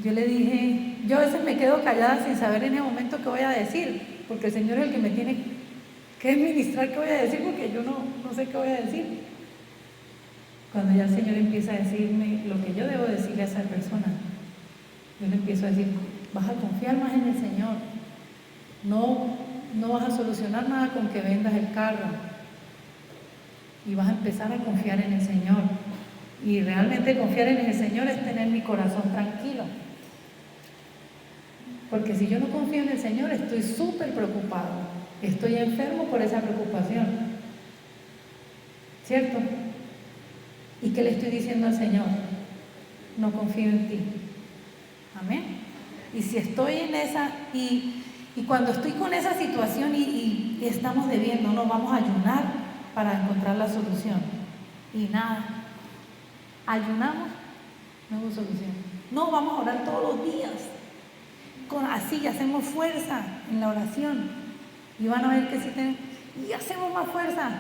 yo le dije, yo a veces me quedo callada sin saber en el momento qué voy a decir, porque el Señor es el que me tiene que administrar qué voy a decir, porque yo no sé qué voy a decir. Cuando ya el Señor empieza a decirme lo que yo debo decirle a esa persona, yo le empiezo a decir, vas a confiar más en el Señor, no vas a solucionar nada con que vendas el carro, y vas a empezar a confiar en el Señor. Y realmente confiar en el Señor es tener mi corazón tranquilo. Porque si yo no confío en el Señor, estoy súper preocupado. Estoy enfermo por esa preocupación. ¿Cierto? ¿Y qué le estoy diciendo al Señor? No confío en ti. Amén. Y si estoy en esa, y cuando estoy con esa situación y estamos debiendo, no, vamos a ayunar para encontrar la solución. Y nada. Ayunamos, no hubo solución. No, vamos a orar todos los días. Así hacemos fuerza en la oración. Y van a ver que si y hacemos más fuerza.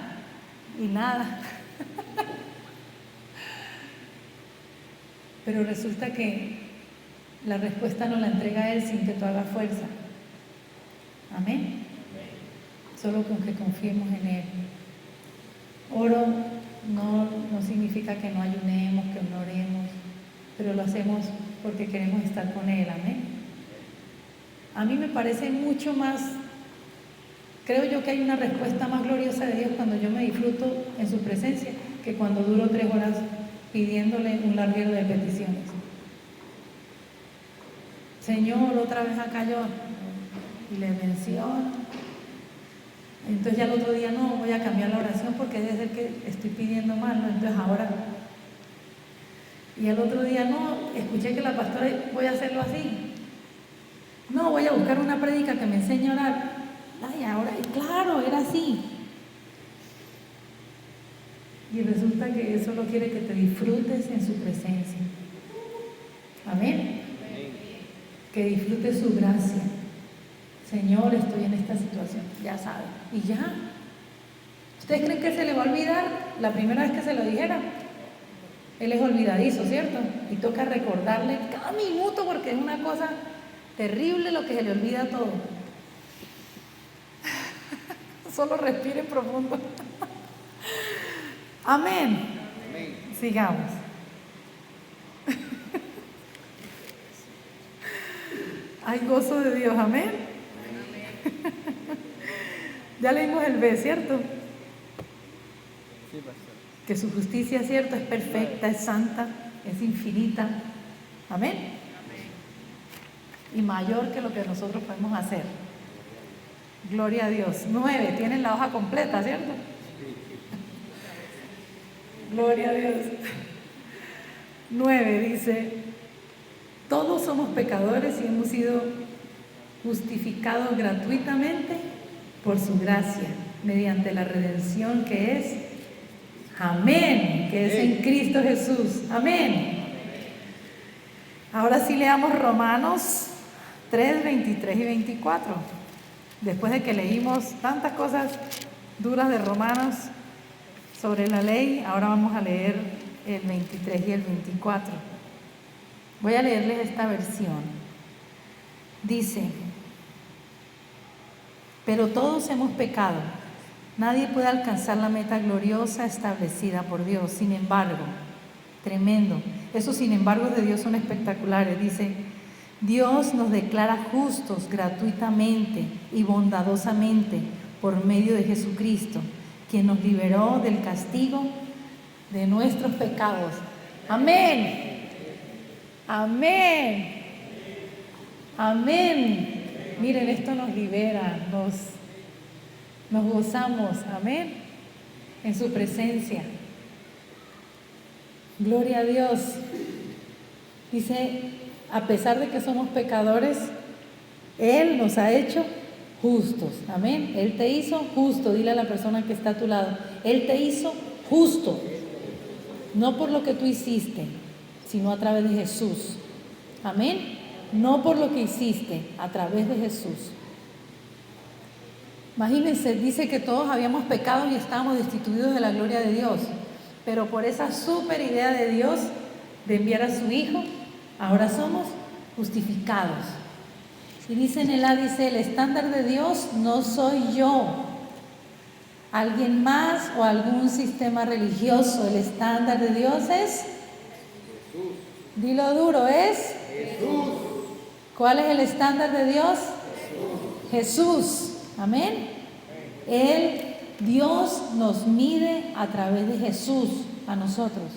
Y nada. Pero resulta que la respuesta nos la entrega Él sin que tú hagas fuerza. Amén. Solo con que confiemos en Él. Oro no significa que no ayunemos, que no oremos, pero lo hacemos porque queremos estar con Él. Amén. A mí me parece mucho más, creo yo que hay una respuesta más gloriosa de Dios cuando yo me disfruto en su presencia que cuando duro 3 horas pidiéndole un larguero de peticiones. Señor, otra vez acá yo, y le menciono. Entonces ya el otro día no, voy a cambiar la oración porque debe ser que estoy pidiendo mal, ¿no? Entonces ahora. Y el otro día no, escuché que la pastora, voy a hacerlo así. No, voy a buscar una prédica que me enseñe a orar. Ay, ahora, claro, era así. Y resulta que Él solo quiere que te disfrutes en su presencia. Amén. Que disfrutes su gracia. Señor, estoy en esta situación, ya sabe. Y ya. ¿Ustedes creen que se le va a olvidar la primera vez que se lo dijera? Él es olvidadizo, ¿cierto? Y toca recordarle cada minuto porque es una cosa terrible lo que se le olvida todo. Solo respiren profundo. Amén. Amén. Sigamos. Hay gozo de Dios, amén. Ya leímos el B, ¿cierto? Sí, pastor. Que su justicia, ¿cierto? Es perfecta, es santa, es infinita. Amén. Y mayor que lo que nosotros podemos hacer. Gloria a Dios. 9, tienen la hoja completa, ¿cierto? Gloria a Dios. 9 dice, todos somos pecadores y hemos sido justificados gratuitamente por su gracia, mediante la redención que es, amén, que es en Cristo Jesús, amén. Ahora sí leamos Romanos 3, 23 y 24. Después de que leímos tantas cosas duras de Romanos sobre la ley, ahora vamos a leer el 23 y el 24. Voy a leerles esta versión. Dice, pero todos hemos pecado. Nadie puede alcanzar la meta gloriosa establecida por Dios. Sin embargo, tremendo. Esos sin embargo de Dios son espectaculares. Dice, Dios nos declara justos gratuitamente y bondadosamente por medio de Jesucristo, quien nos liberó del castigo de nuestros pecados. Amén. Amén. Amén. Miren, esto nos libera, nos gozamos, amén, en su presencia. Gloria a Dios. Dice, a pesar de que somos pecadores, Él nos ha hecho justos, amén. Él te hizo justo, dile a la persona que está a tu lado, Él te hizo justo, no por lo que tú hiciste, sino a través de Jesús, amén. No por lo que hiciste, a través de Jesús. Imagínense, dice que todos habíamos pecado y estábamos destituidos de la gloria de Dios, pero por esa súper idea de Dios de enviar a su Hijo, ahora somos justificados. Y dice en el A, dice, el estándar de Dios no soy yo, alguien más o algún sistema religioso. El estándar de Dios es Jesús. Dilo duro, es Jesús. ¿Cuál es el estándar de Dios? Jesús. Amén. Dios nos mide a través de Jesús a nosotros.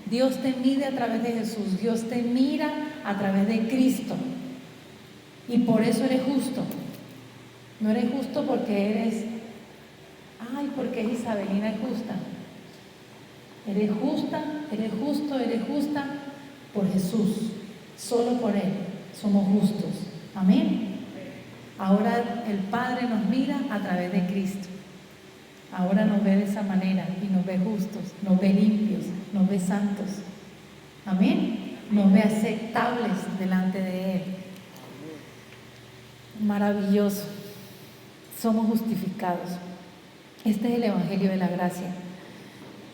Dios te mide a través de Jesús. Dios te mira a través de Cristo. Y por eso eres justo. No eres justo porque eres, porque Isabelina es justa. Eres justa, eres justo, eres justa por Jesús. Solo por Él somos justos. Amén. Ahora el Padre nos mira a través de Cristo. Ahora nos ve de esa manera y nos ve justos, nos ve limpios, nos ve santos. Amén. Nos ve aceptables delante de Él. Maravilloso. Somos justificados. Este es el Evangelio de la Gracia.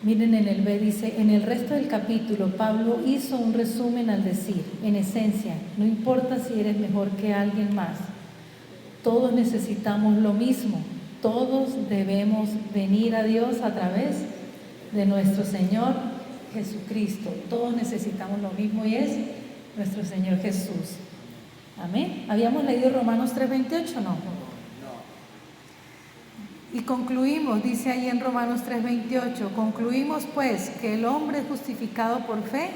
Miren, en el B dice, en el resto del capítulo Pablo hizo un resumen al decir, en esencia, no importa si eres mejor que alguien más, todos necesitamos lo mismo, todos debemos venir a Dios a través de nuestro Señor Jesucristo. Todos necesitamos lo mismo y es nuestro Señor Jesús. Amén. ¿Habíamos leído Romanos 3:28? No. Y concluimos, dice ahí en Romanos 3:28, concluimos pues que el hombre es justificado por fe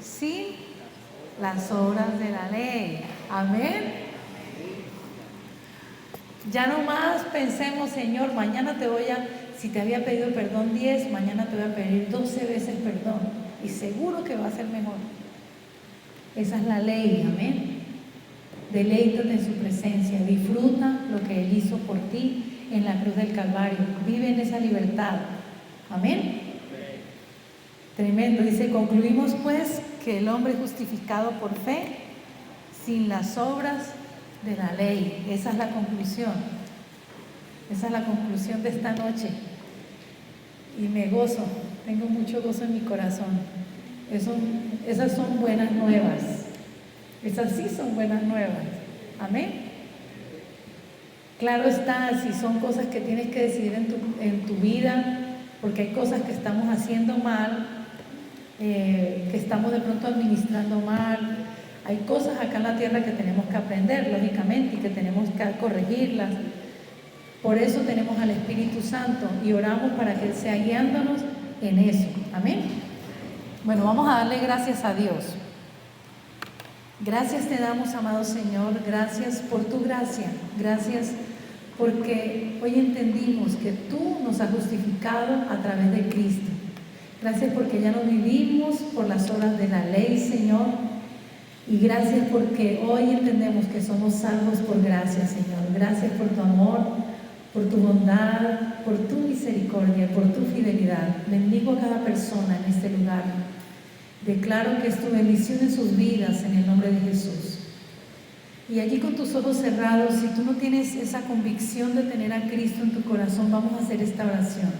sin las obras de la ley. Amén. Ya no más pensemos, Señor, mañana si te había pedido perdón 10, mañana te voy a pedir 12 veces perdón. Y seguro que va a ser mejor. Esa es la ley, amén. Deleítate en su presencia, disfruta lo que Él hizo por ti en la cruz del Calvario. Vive en esa libertad. Amén. Tremendo. Dice, concluimos pues que el hombre es justificado por fe sin las obras de la ley. Esa es la conclusión. Esa es la conclusión de esta noche. Y me gozo, tengo mucho gozo en mi corazón. Esas son buenas nuevas. Esas sí son buenas nuevas. Amén. Claro está, si son cosas que tienes que decidir en tu vida, porque hay cosas que estamos haciendo mal, que estamos de pronto administrando mal. Hay cosas acá en la tierra que tenemos que aprender, lógicamente, y que tenemos que corregirlas. Por eso tenemos al Espíritu Santo y oramos para que Él sea guiándonos en eso. Amén. Bueno, vamos a darle gracias a Dios. Gracias te damos, amado Señor. Gracias por tu gracia. Gracias porque hoy entendimos que tú nos has justificado a través de Cristo. Gracias porque ya no vivimos por las obras de la ley, Señor. Y gracias porque hoy entendemos que somos salvos por gracia, Señor. Gracias por tu amor, por tu bondad, por tu misericordia, por tu fidelidad. Bendigo a cada persona en este lugar. Declaro que es tu bendición en sus vidas en el nombre de Jesús. Y allí con tus ojos cerrados, si tú no tienes esa convicción de tener a Cristo en tu corazón, vamos a hacer esta oración.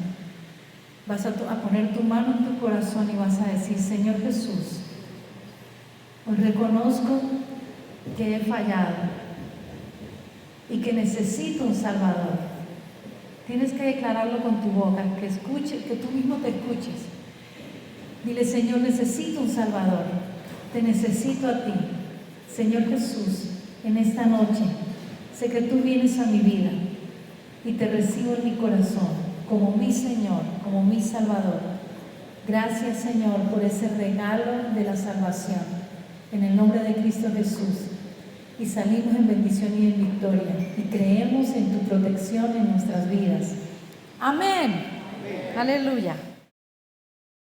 Vas a poner tu mano en tu corazón y vas a decir: Señor Jesús, hoy reconozco que he fallado y que necesito un Salvador. Tienes que declararlo con tu boca, que tú mismo te escuches. Dile: Señor, necesito un Salvador, te necesito a ti. Señor Jesús, en esta noche sé que tú vienes a mi vida y te recibo en mi corazón como mi Señor, como mi Salvador. Gracias, Señor, por ese regalo de la salvación. En el nombre de Cristo Jesús. Y salimos en bendición y en victoria. Y creemos en tu protección en nuestras vidas. Amén. Amén. Aleluya.